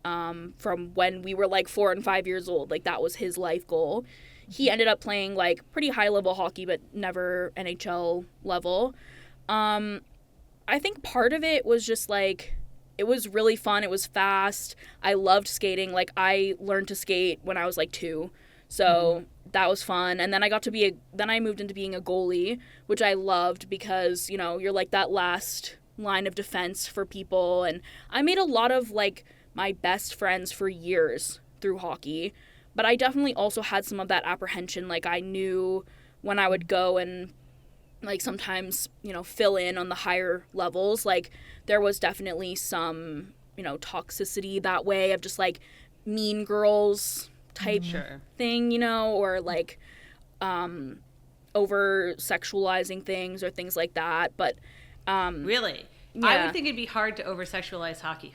from when we were like 4 and 5 years old. Like that was his life goal. He ended up playing like pretty high level hockey, but never NHL level. I think part of it was just like, it was really fun. It was fast. I loved skating. Like I learned to skate when I was like 2. So that was fun. And then I moved into being a goalie, which I loved because, you know, you're like that last line of defense for people. And I made a lot of like my best friends for years through hockey. But I definitely also had some of that apprehension. Like I knew when I would go and like sometimes, you know, fill in on the higher levels, like there was definitely some, you know, toxicity that way of just like mean girls type thing, you know, or like over sexualizing things or things like that. But really, yeah. I would think it'd be hard to over sexualize hockey.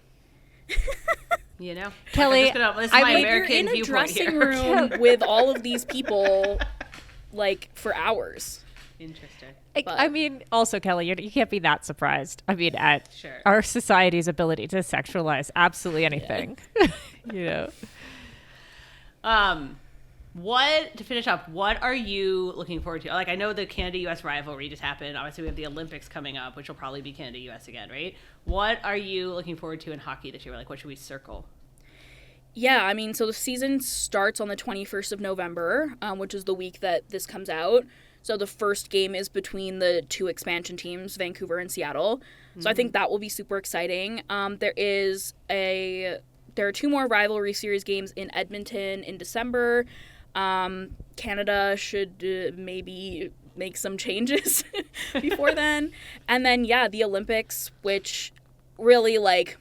You know, Kelly, this is my American you're in a viewpoint dressing here. room with all of these people like for hours. Interesting. I mean, also, Kelly, you can't be that surprised. I mean, at Sure. our society's ability to sexualize absolutely anything. You know. To finish up, what are you looking forward to? Like, I know the Canada-US rivalry just happened. Obviously, we have the Olympics coming up, which will probably be Canada-US again, right? What are you looking forward to in hockey this year? Like, what should we circle? Yeah, I mean, so the season starts on the 21st of November, which is the week that this comes out. So the first game is between the 2 expansion teams, Vancouver and Seattle. So I think that will be super exciting. There are 2 more rivalry series games in Edmonton in December. Canada should maybe make some changes before then. And then, yeah, the Olympics, which really, like,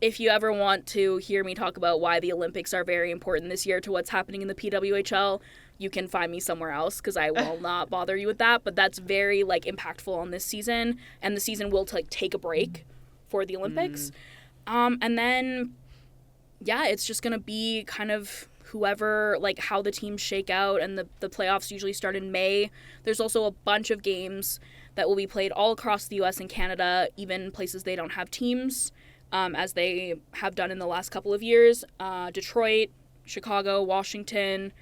if you ever want to hear me talk about why the Olympics are very important this year to what's happening in the PWHL, you can find me somewhere else because I will not bother you with that. But that's very, like, impactful on this season. And the season will, take a break for the Olympics. And then, yeah, it's just going to be kind of whoever, like, how the teams shake out. And the playoffs usually start in May. There's also a bunch of games that will be played all across the U.S. and Canada, even places they don't have teams, as they have done in the last couple of years. Detroit, Chicago, Washington,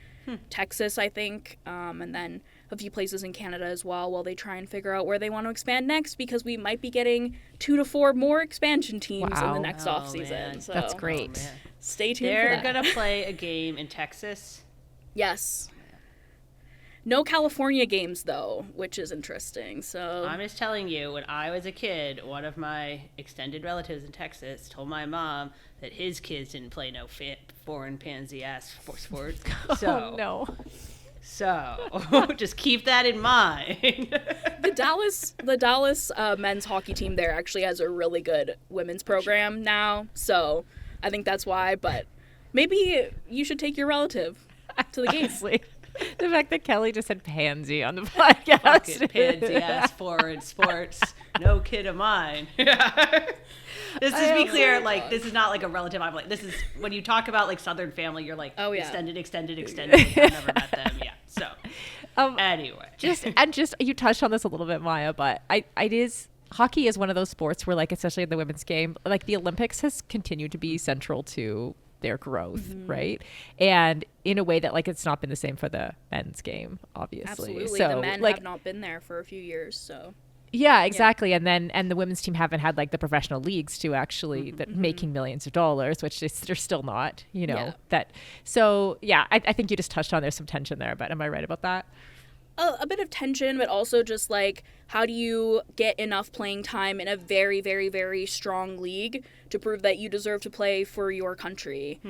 Texas, I think, and then a few places in Canada as well while they try and figure out where they want to expand next, because we might be getting 2 to 4 more expansion teams in the next offseason. So that's great. Stay tuned for They're that. going to play a game in Texas. Yes. No California games, though, which is interesting. So I'm just telling you, when I was a kid, one of my extended relatives in Texas told my mom that his kids didn't play no foreign pansy-ass sports. So, Oh, no. So, just keep that in mind. The Dallas men's hockey team there actually has a really good women's program now. So I think that's why. But maybe you should take your relative to the games. Honestly, the fact that Kelly just said pansy on the podcast. Fucking pansy-ass foreign sports. No kid of mine. This is be clear, like, this is not like a relative. I'm like, this is when you talk about like Southern family, you're like, oh yeah, extended. I've never met them. Yeah. So anyway, just you touched on this a little bit, Maya, but hockey is one of those sports where, like, especially in the women's game, like the Olympics has continued to be central to their growth, right? And in a way that, like, it's not been the same for the men's game, obviously. Absolutely. So, the men like, have not been there for a few years, so. Yeah, exactly. Yeah. And the women's team haven't had like the professional leagues to actually making millions of dollars, which they're still not, you know, that. So yeah, I think you just touched on, there's some tension there, but am I right about that? A bit of tension, but also just like, how do you get enough playing time in a very, very, very strong league to prove that you deserve to play for your country?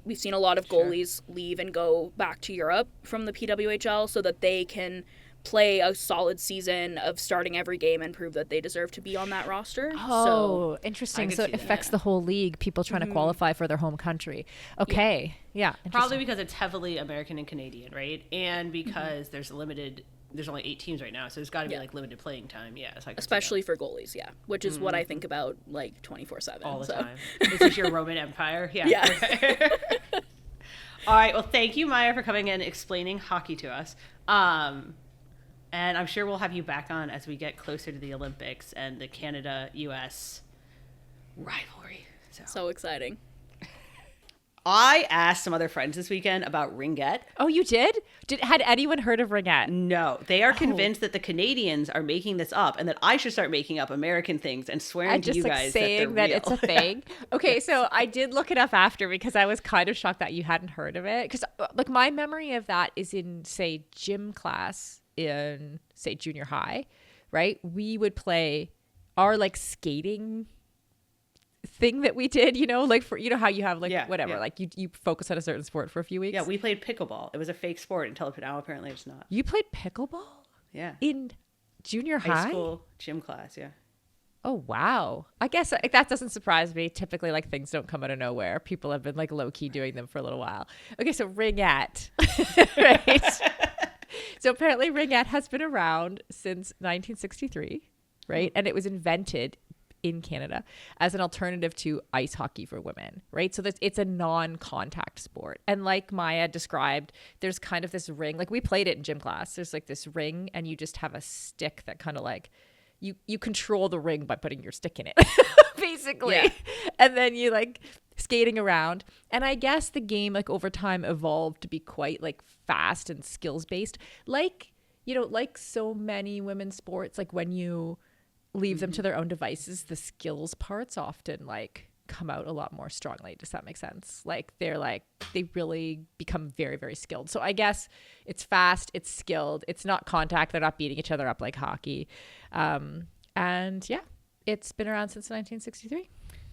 We've seen a lot of goalies leave and go back to Europe from the PWHL so that they can play a solid season of starting every game and prove that they deserve to be on that roster. Oh, interesting. So it affects the whole league, people trying to qualify for their home country. Okay. Yeah. Probably because it's heavily American and Canadian, right? And because there's only 8 teams right now, so there's got to be like limited playing time. Yeah. So especially for goalies, which is what I think about like 24/7. All the time. This is your Roman Empire. Yeah. Yeah. Okay. All right. Well, thank you, Maya, for coming in and explaining hockey to us. And I'm sure we'll have you back on as we get closer to the Olympics and the Canada-US rivalry. So exciting. I asked some other friends this weekend about Ringette. Oh, you did? Had anyone heard of Ringette? No. They are convinced that the Canadians are making this up and that I should start making up American things and swearing to you guys saying that it's a thing. Okay, so I did look it up after because I was kind of shocked that you hadn't heard of it. Because like my memory of that is in, say, gym class in, say, junior high, right? We would play our like skating thing that we did, like for, how you have like whatever, like you focus on a certain sport for a few weeks. Yeah, we played pickleball. It was a fake sport until now apparently it's not. You played pickleball? Yeah. In junior high? High school gym class, yeah. Oh, wow. I guess that doesn't surprise me. Typically, like, things don't come out of nowhere. People have been like low-key doing them for a little while. Okay, so Ringette. Right? So apparently Ringette has been around since 1963, right? And it was invented in Canada as an alternative to ice hockey for women, right? So it's a non-contact sport. And like Maya described, there's kind of this ring, like we played it in gym class. There's like this ring and you just have a stick that kind of like, you control the ring by putting your stick in it, basically. Yeah. And then you like skating around. And I guess the game like over time evolved to be quite like fast and skills based. Like, like so many women's sports, like when you leave them to their own devices, the skills parts often like come out a lot more strongly. Does that make sense? Like they really become very, very skilled. So I guess it's fast, it's skilled, it's not contact, they're not beating each other up like hockey. And yeah, it's been around since 1963.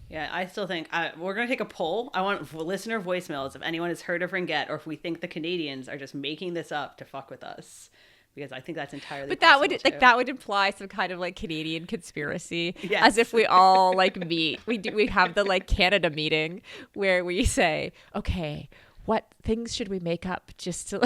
Yeah, I still think we're going to take a poll. I want listener voicemails if anyone has heard of Ringette or if we think the Canadians are just making this up to fuck with us. Because I think that's entirely But that would imply some kind of like Canadian conspiracy. Yes. As if we all like meet. We have the like Canada meeting where we say, okay, what things should we make up just to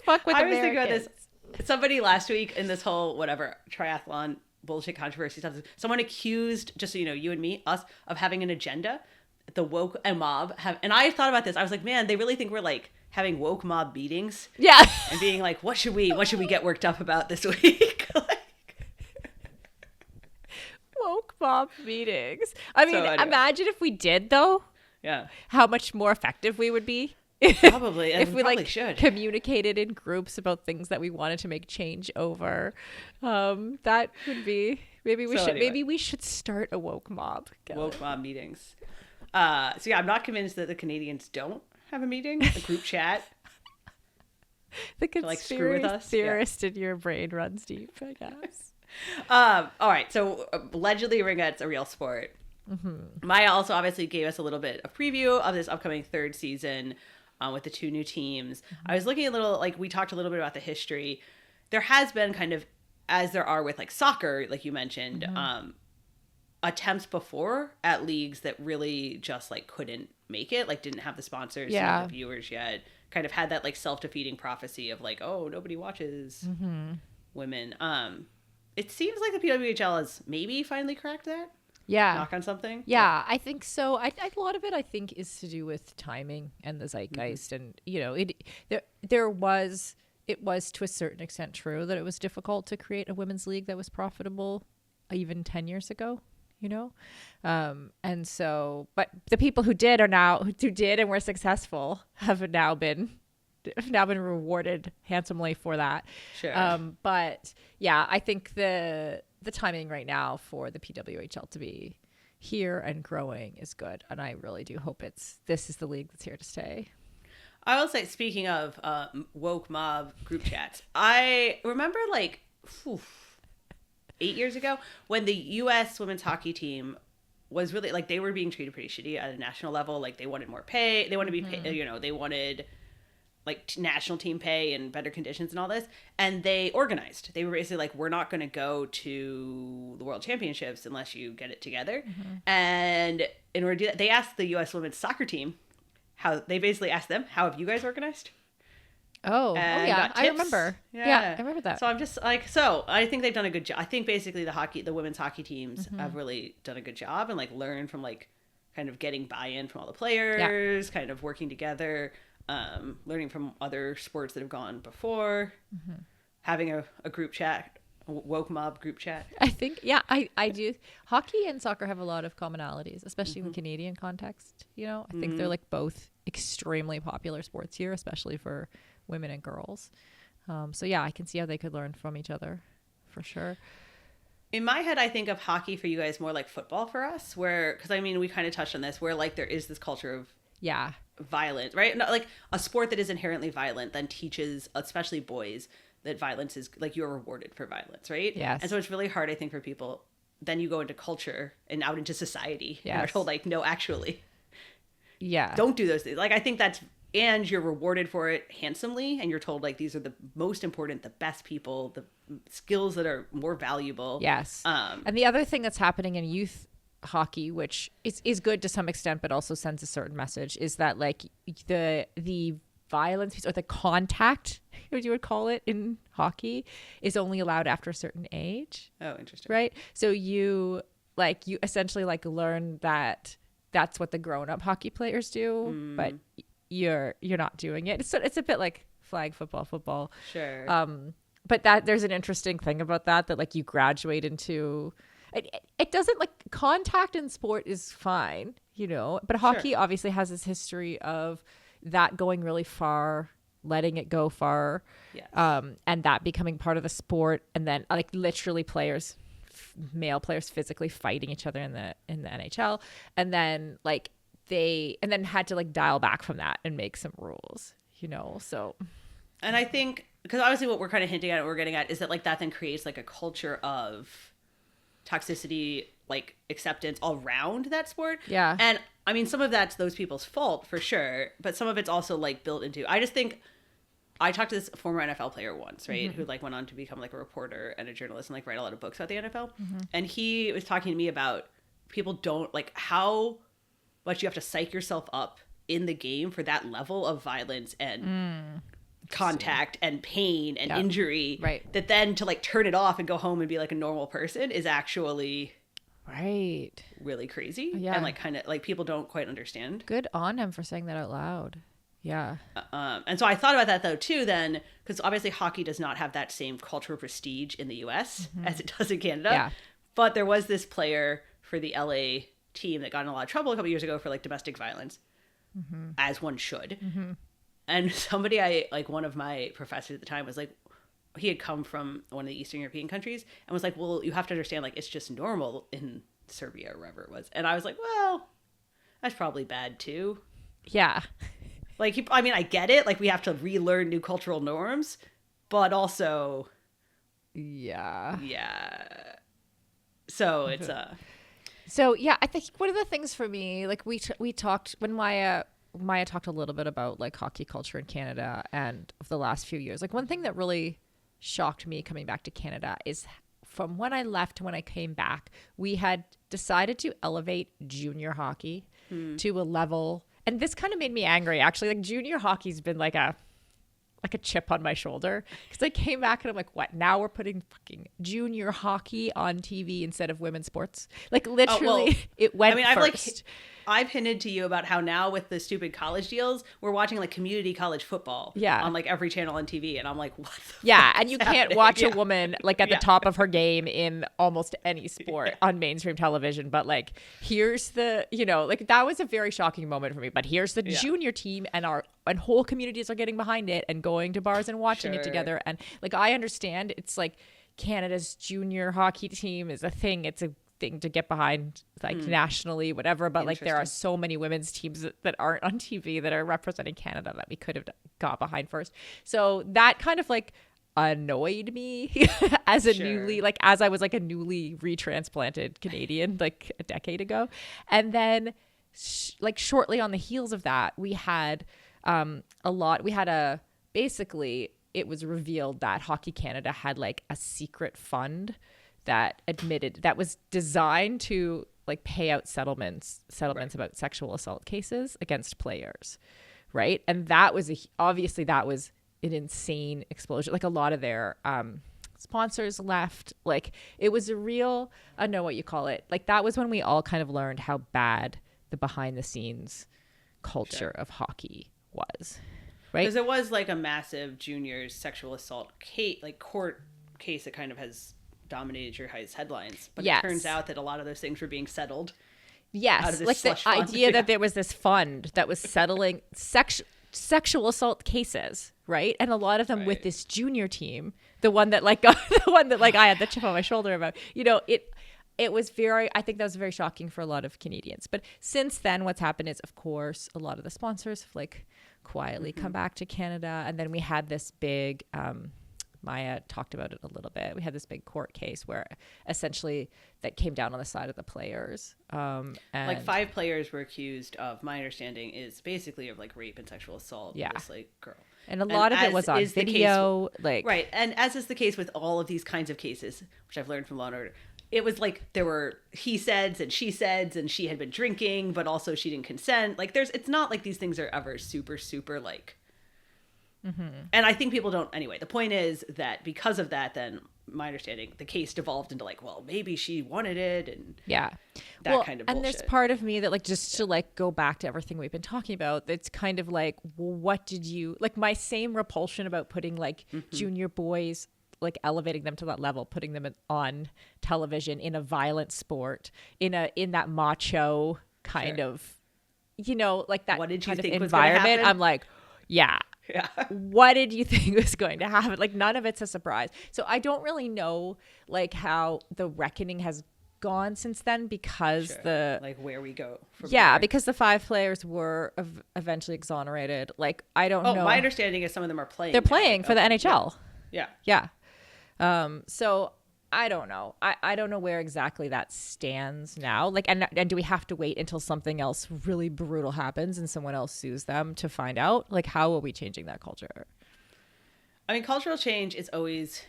fuck with Americans? I was thinking about this. Somebody last week in this whole whatever triathlon bullshit controversy stuff, someone accused, just so you know, you and me, us, of having an agenda. The woke and mob have, and I thought about this. I was like, man, they really think we're like having woke mob meetings. Yeah. And being like, what should we get worked up about this week? Woke mob meetings. I mean, imagine if we did though. Yeah. How much more effective we would be. Probably. If we probably like should. Communicated in groups about things that we wanted to make change over. That would be, maybe we should start a woke mob. Woke mob meetings. So yeah, I'm not convinced that the Canadians don't have a meeting, a group chat. The conspiracy theorist in your brain runs deep, I guess. All right, so allegedly Ringette's a real sport. Mm-hmm. Maya also obviously gave us a little bit of preview of this upcoming third season with the 2 new teams. Mm-hmm. I was looking we talked a little bit about the history. There has been kind of, as there are with like soccer, like you mentioned, mm-hmm. Attempts before at leagues that really just like couldn't make it, like didn't have the sponsors, didn't have the viewers yet, kind of had that like self-defeating prophecy of like, oh, nobody watches women. It seems like the PWHL has maybe finally cracked that. Yeah. Knock on something. Yeah, I think so. A lot of it I think is to do with timing and the zeitgeist. Mm-hmm. And it was to a certain extent true that it was difficult to create a women's league that was profitable even 10 years ago. And so, but the people who did and were successful have now been rewarded handsomely for that. Sure. But yeah, I think the timing right now for the PWHL to be here and growing is good. And I really do hope this is the league that's here to stay. I will say, speaking of woke mob group chats, I remember 8 years ago when the U.S. women's hockey team was really like, they were being treated pretty shitty at a national level. Like they wanted more pay. They wanted to be paid, they wanted like national team pay and better conditions and all this. And they organized. They were basically like, we're not going to go to the World Championships unless you get it together. And in order to do that, they asked the U.S. women's soccer team they basically asked them, how have you guys organized? Yeah, I remember. Yeah, I remember that. So I'm just like, I think they've done a good job. I think basically the women's hockey teams have really done a good job and like learned from like kind of getting buy-in from all the players, kind of working together, learning from other sports that have gone before, having a group chat, a woke mob group chat. I think, I do. Hockey and soccer have a lot of commonalities, especially in the Canadian context. You know, I think they're like both extremely popular sports here, especially for women and girls. So yeah, I can see how they could learn from each other for sure. In my head, I think of hockey for you guys more like football for us, because I mean, we kind of touched on this, where like there is this culture of violence, right? Not like a sport that is inherently violent then teaches, especially boys, that violence is like you're rewarded for violence, right? Yes. And so it's really hard, I think, for people. Then you go into culture and out into society, and Yes. are told like, no, actually, Yeah. don't do those things. Like I think and you're rewarded for it handsomely, and you're told like these are the most important, the best people, the skills that are more valuable. Yes. And the other thing that's happening in youth hockey, which is good to some extent, but also sends a certain message, is that like the violence piece, or the contact, what you would call it in hockey, is only allowed after a certain age. Oh, interesting. Right. So you essentially like learn that that's what the grown-up hockey players do, but you're not doing it. It's a bit like flag football. Sure. But that there's an interesting thing about that like you graduate into it doesn't, like, contact in sport is fine, you know, but hockey obviously has this history of that going really far, letting it go far, Yes. And that becoming part of the sport, and then like literally male players physically fighting each other in the NHL, and then had to like dial back from that and make some rules, you know. So, and I think, because obviously what we're kind of hinting at, what we're getting at, is that like that then creates like a culture of toxicity, like acceptance all around that sport. Yeah. And I mean, some of that's those people's fault for sure, but some of it's also like built into, I just think, I talked to this former NFL player once, right, who like went on to become like a reporter and a journalist and like write a lot of books about the NFL. And he was talking to me about people don't like how much you have to psych yourself up in the game for that level of violence and contact and pain and injury, right, that then to like turn it off and go home and be like a normal person is actually really crazy. And like kind of like people don't quite understand. Good on him for saying that out loud. Yeah. And so I thought about that though too then, because obviously hockey does not have that same cultural prestige in the US as it does in Canada. But there was this player for the LA team that got in a lot of trouble a couple years ago for like domestic violence, as one should. And one of my professors at the time was like, he had come from one of the Eastern European countries and was like, well, you have to understand, like, it's just normal in Serbia or wherever it was. And I was like, well, that's probably bad too. Yeah. Like, I mean, I get it. Like, we have to relearn new cultural norms, but also, yeah. So it's So yeah, I think one of the things for me, like we talked when Maya talked a little bit about like hockey culture in Canada and of the last few years. Like one thing that really shocked me coming back to Canada is from when I left to when I came back, we had decided to elevate junior hockey to a level. And this kind of made me angry, actually. Like junior hockey's been like a chip on my shoulder, because I came back and I'm like, what? Now we're putting fucking junior hockey on TV instead of women's sports. Like literally, it went first. I've hinted to you about how now with the stupid college deals, we're watching like community college football on like every channel on TV. And I'm like, what the fuck and you can't watch a woman like at the top of her game in almost any sport on mainstream television. But like, here's the, you know, like that was a very shocking moment for me. But here's the junior team, and whole communities are getting behind it and going to bars and watching it together. And like, I understand it's like Canada's junior hockey team is a thing. It's a thing to get behind, like nationally, whatever, but like there are so many women's teams that aren't on TV that are representing Canada that we could have got behind first. So that kind of like annoyed me as a I was like a newly retransplanted Canadian like a decade ago. And then like shortly on the heels of that, we had basically it was revealed that Hockey Canada had like a secret fund that was designed to like pay out settlements about sexual assault cases against players, right? And that was obviously an insane explosion. Like a lot of their sponsors left. Like it was a real, I don't know what you call it. Like that was when we all kind of learned how bad the behind the scenes culture of hockey was, right? Because it was like a massive juniors sexual assault court case that kind of has dominated your headlines. But it turns out that a lot of those things were being settled. Yes, out of this like the fund. idea that there was this fund that was settling sexual assault cases, right? And a lot of them with this junior team, the one that I had the chip on my shoulder about. You know, it was I think that was very shocking for a lot of Canadians. But since then, what's happened is, of course, a lot of the sponsors have like quietly come back to Canada, and then we had this big. Maya talked about it a little bit. We had this big court case where essentially that came down on the side of the players. And like 5 players were accused of, my understanding is basically of like rape and sexual assault. Yeah. Of this like girl. And a lot of it was on video. Right. And as is the case with all of these kinds of cases, which I've learned from Law & Order, it was like there were he said's and she said's, and she had been drinking, but also she didn't consent. Like it's not like these things are ever super, super like. And I think people don't anyway. The point is that because of that, then my understanding, the case devolved into like, well, maybe she wanted it, and that kind of bullshit. And there's part of me that like just to like go back to everything we've been talking about. It's kind of like, well, what did you like? My same repulsion about putting like junior boys, like elevating them to that level, putting them on television in a violent sport, in that macho kind of, you know, like that what did you kind of think environment. I'm like, yeah. What did you think was going to happen? Like none of it's a surprise. So I don't really know like how the reckoning has gone since then, because like where we go from because the 5 players were eventually exonerated. Like I don't know. My understanding is some of them are playing. They're playing for the NHL. Yeah. So I don't know. I don't know where exactly that stands now. Like, and do we have to wait until something else really brutal happens and someone else sues them to find out? Like, how are we changing that culture? I mean, cultural change is always,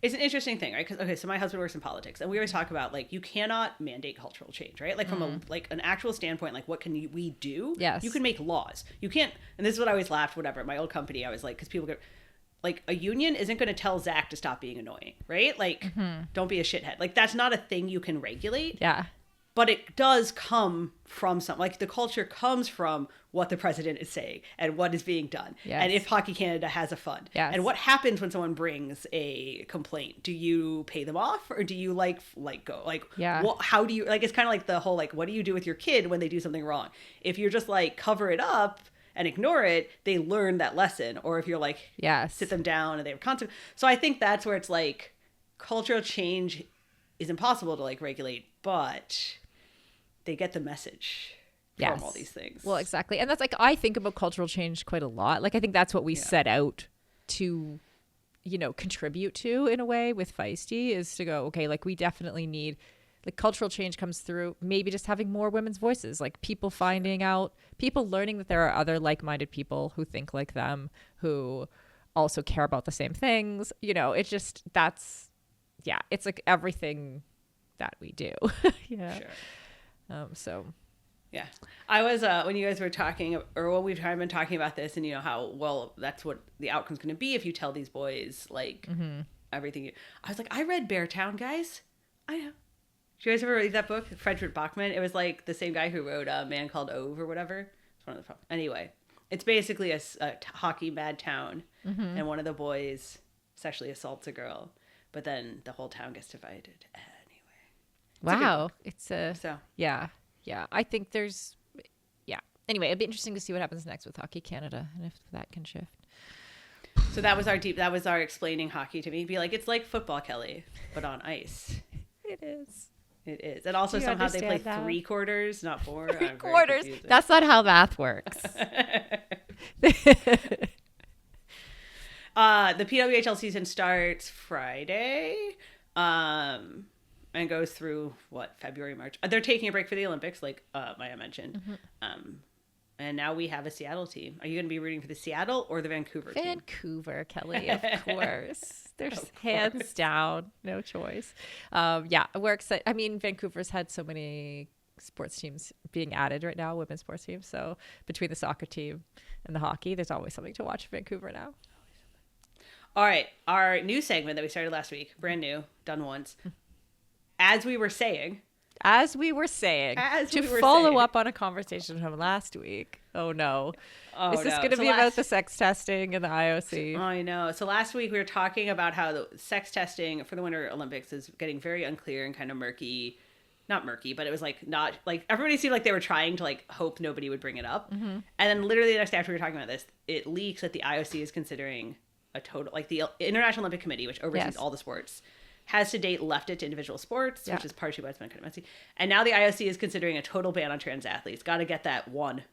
it's an interesting thing, right? Because, so my husband works in politics, and we always talk about, like, you cannot mandate cultural change, right? Like, from an actual standpoint, like, what can we do? Yes. You can make laws. You can't, and this is what I always laughed, whatever, at my old company, I was like, because people go, like, a union isn't going to tell Zach to stop being annoying, right? Like, don't be a shithead. Like, that's not a thing you can regulate. Yeah. But it does come from like, the culture comes from what the president is saying and what is being done. Yes. And if Hockey Canada has a fund. Yes. And what happens when someone brings a complaint? Do you pay them off, or do you like go? Like, how do you, like, it's kind of like the whole, like, what do you do with your kid when they do something wrong? If you're just like, cover it up and ignore it, they learn that lesson. Or if you're like, sit them down and they have consequences. So I think that's where it's like, cultural change is impossible to like regulate, but they get the message from all these things. Well, exactly. And that's like, I think about cultural change quite a lot. Like, I think that's what we set out to, you know, contribute to in a way with Feisty, is to go, okay, like, we definitely need, like, cultural change comes through maybe just having more women's voices, like people finding out, people learning that there are other like-minded people who think like them, who also care about the same things. You know, it's just, it's like everything that we do. Yeah. I was, when you guys were talking, or when we've been talking about this, and you know how, well, that's what the outcome's going to be if you tell these boys, like, everything. I was like, I read Beartown, guys. I know. Did you guys ever read that book? Frederick Bachman. It was like the same guy who wrote A Man Called Ove or whatever. It's one of the, anyway, it's basically a hockey mad town, and one of the boys sexually assaults a girl, but then the whole town gets divided. Wow. I think there's, Anyway, it'd be interesting to see what happens next with Hockey Canada and if that can shift. So that was our explaining hockey to me. Be like, it's like football, Kelly, but on ice. It is. It is. And also somehow they play 3 quarters, not 4. 3 quarters. That's not how math works. The PWHL season starts Friday. And goes through February, March. They're taking a break for the Olympics, like Maya mentioned. And now we have a Seattle team. Are you going to be rooting for the Seattle or the Vancouver team? Vancouver, Kelly, of course. There's hands down, no choice. Yeah, we're excited. I mean, Vancouver's had so many sports teams being added right now, women's sports teams. So between the soccer team and the hockey, there's always something to watch in Vancouver now. All right, our new segment that we started last week, brand new, done once. As we were saying, to follow up on a conversation from last week. Oh no. Is this going to be about the sex testing and the IOC? I know. So last week we were talking about how the sex testing for the Winter Olympics is getting very unclear and kind of murky. Not murky, but it was like not like everybody seemed like they were trying to like hope nobody would bring it up. Mm-hmm. And then literally the next day after we were talking about this, it leaks that the IOC is considering a total, like the International Olympic Committee, which oversees all the sports, has to date left it to individual sports, which is partially why it's been kind of messy. And now the IOC is considering a total ban on trans athletes. Got to get that one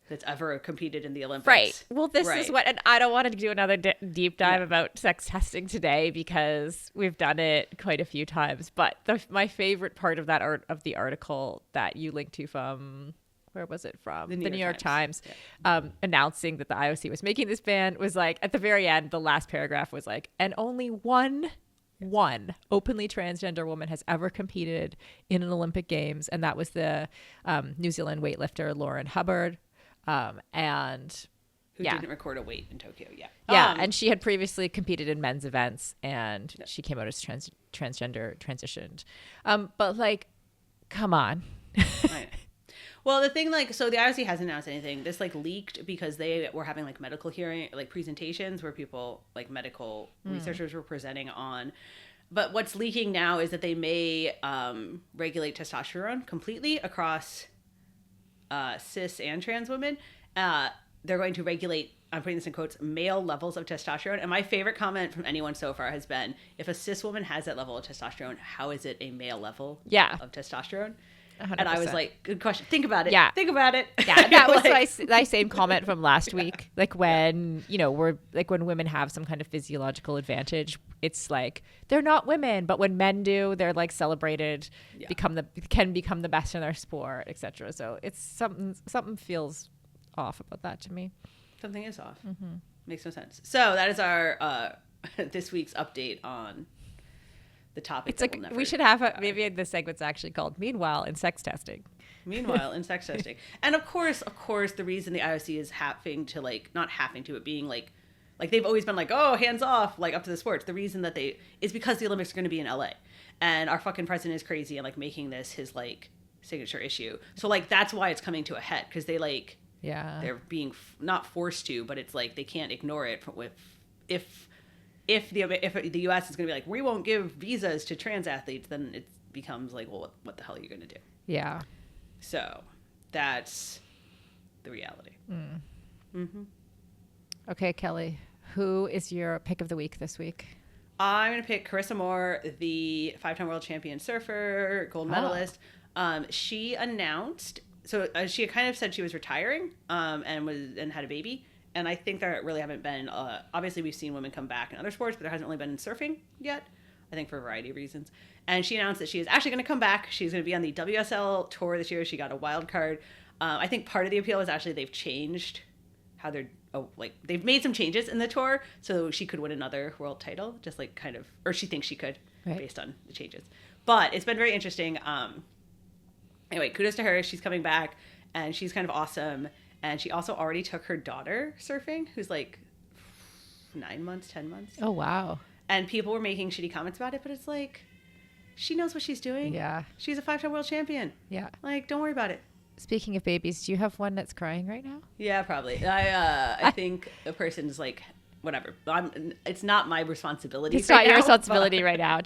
that's ever competed in the Olympics. Right. Well, this is what, and I don't want to do another deep dive about sex testing today because we've done it quite a few times. But my favorite part of that of the article that you linked to from, where was it from? The New York Times. Announcing that the IOC was making this ban was like, at the very end, the last paragraph was like, and only one openly transgender woman has ever competed in an Olympic Games, and that was the New Zealand weightlifter Lauren Hubbard, and who didn't record a weight in Tokyo yet. And she had previously competed in men's events, and she came out as transgender, transitioned. But like, come on. Well, the thing, like, so the IOC hasn't announced anything. This, like, leaked because they were having, like, medical hearing, like, presentations where people, like, medical researchers were presenting on. But what's leaking now is that they may regulate testosterone completely across cis and trans women. They're going to regulate, I'm putting this in quotes, male levels of testosterone. And my favorite comment from anyone so far has been, if a cis woman has that level of testosterone, how is it a male level of testosterone? 100%. And I was like, good question. Think about it. Yeah. Think about it. Yeah. That was my same comment from last week. Like when, when women have some kind of physiological advantage, it's like, they're not women, but when men do, they're like celebrated, can become the best in their sport, etc. So it's something feels off about that to me. Something is off. Mm-hmm. Makes no sense. So that is our, this week's update on the topic. It's like we should have maybe this segment's actually called Meanwhile in Sex Testing. Meanwhile in Sex Testing. And of course, the reason the IOC is but being like they've always been like, oh, hands off, like up to the sports. The reason that is because the Olympics are going to be in LA. And our fucking president is crazy and like making this his like signature issue. So like that's why it's coming to a head, because they like they're being not forced to, but it's like they can't ignore it if the U.S. is going to be like, we won't give visas to trans athletes, then it becomes like, well, what the hell are you going to do? Yeah. So that's the reality. Mm. Mm-hmm. Okay, Kelly, who is your pick of the week this week? I'm going to pick Carissa Moore, the 5-time world champion surfer, gold medalist. She announced, she kind of said she was retiring and had a baby. And I think there really haven't been, obviously we've seen women come back in other sports, but there hasn't really been in surfing yet, I think for a variety of reasons. And she announced that she is actually going to come back. She's going to be on the WSL tour this year. She got a wild card. I think part of the appeal is actually they've changed how they've made some changes in the tour so she could win another world title, just like kind of, or she thinks she could based on the changes. But it's been very interesting. Anyway, kudos to her. She's coming back and she's kind of awesome. And she also already took her daughter surfing, who's like 9 months, 10 months. Oh, wow. And people were making shitty comments about it, but it's like, she knows what she's doing. Yeah. She's a 5-time world champion. Yeah. Like, don't worry about it. Speaking of babies, do you have one that's crying right now? Yeah, probably. I think a person's like, whatever. It's not my responsibility. It's not your responsibility right now.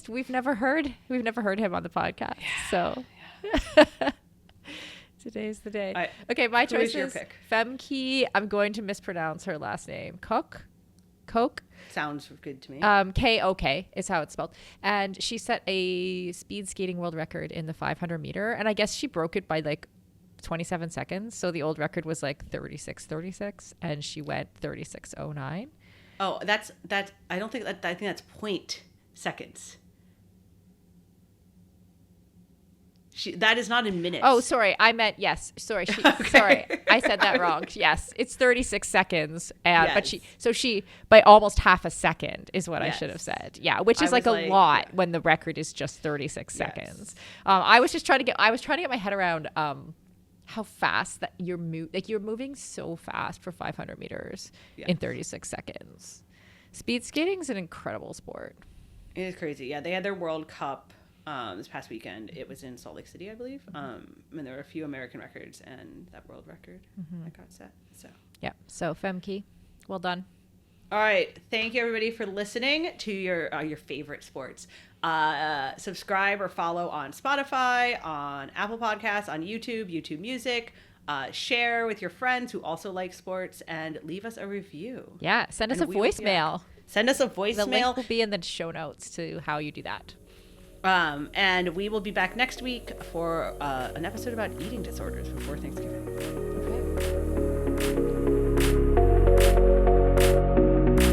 We've never heard him on the podcast. Yeah. So. Yeah. Today's the day. Okay, my choice is Femke. I'm going to mispronounce her last name. Coke? Sounds good to me. K-O-K is how it's spelled. And she set a speed skating world record in the 500 meter. And I guess she broke it by like 27 seconds. So the old record was like 36:36. And she went 36:09. Oh, I think that's point seconds. That is not in minutes. Oh, sorry. I meant yes. Sorry. Sorry. I said that wrong. Yes, it's 36 seconds, and but she by almost half a second is what I should have said. Yeah, which is like a lot when the record is just 36 seconds. I was trying to get my head around how fast that you're moving so fast for 500 meters in 36 seconds. Speed skating is an incredible sport. It is crazy. Yeah, they had their World Cup this past weekend. It was in Salt Lake City, I believe. And there were a few American records and that world record that got set. So Femke, well done. All right, thank you everybody for listening to your favorite sports. Subscribe or follow on Spotify, on Apple Podcasts, on YouTube Music. Share with your friends who also like sports, and leave us a review. Yeah, send us a voicemail. Send us a voicemail. The link will be in the show notes to how you do that. And we will be back next week for an episode about eating disorders before Thanksgiving.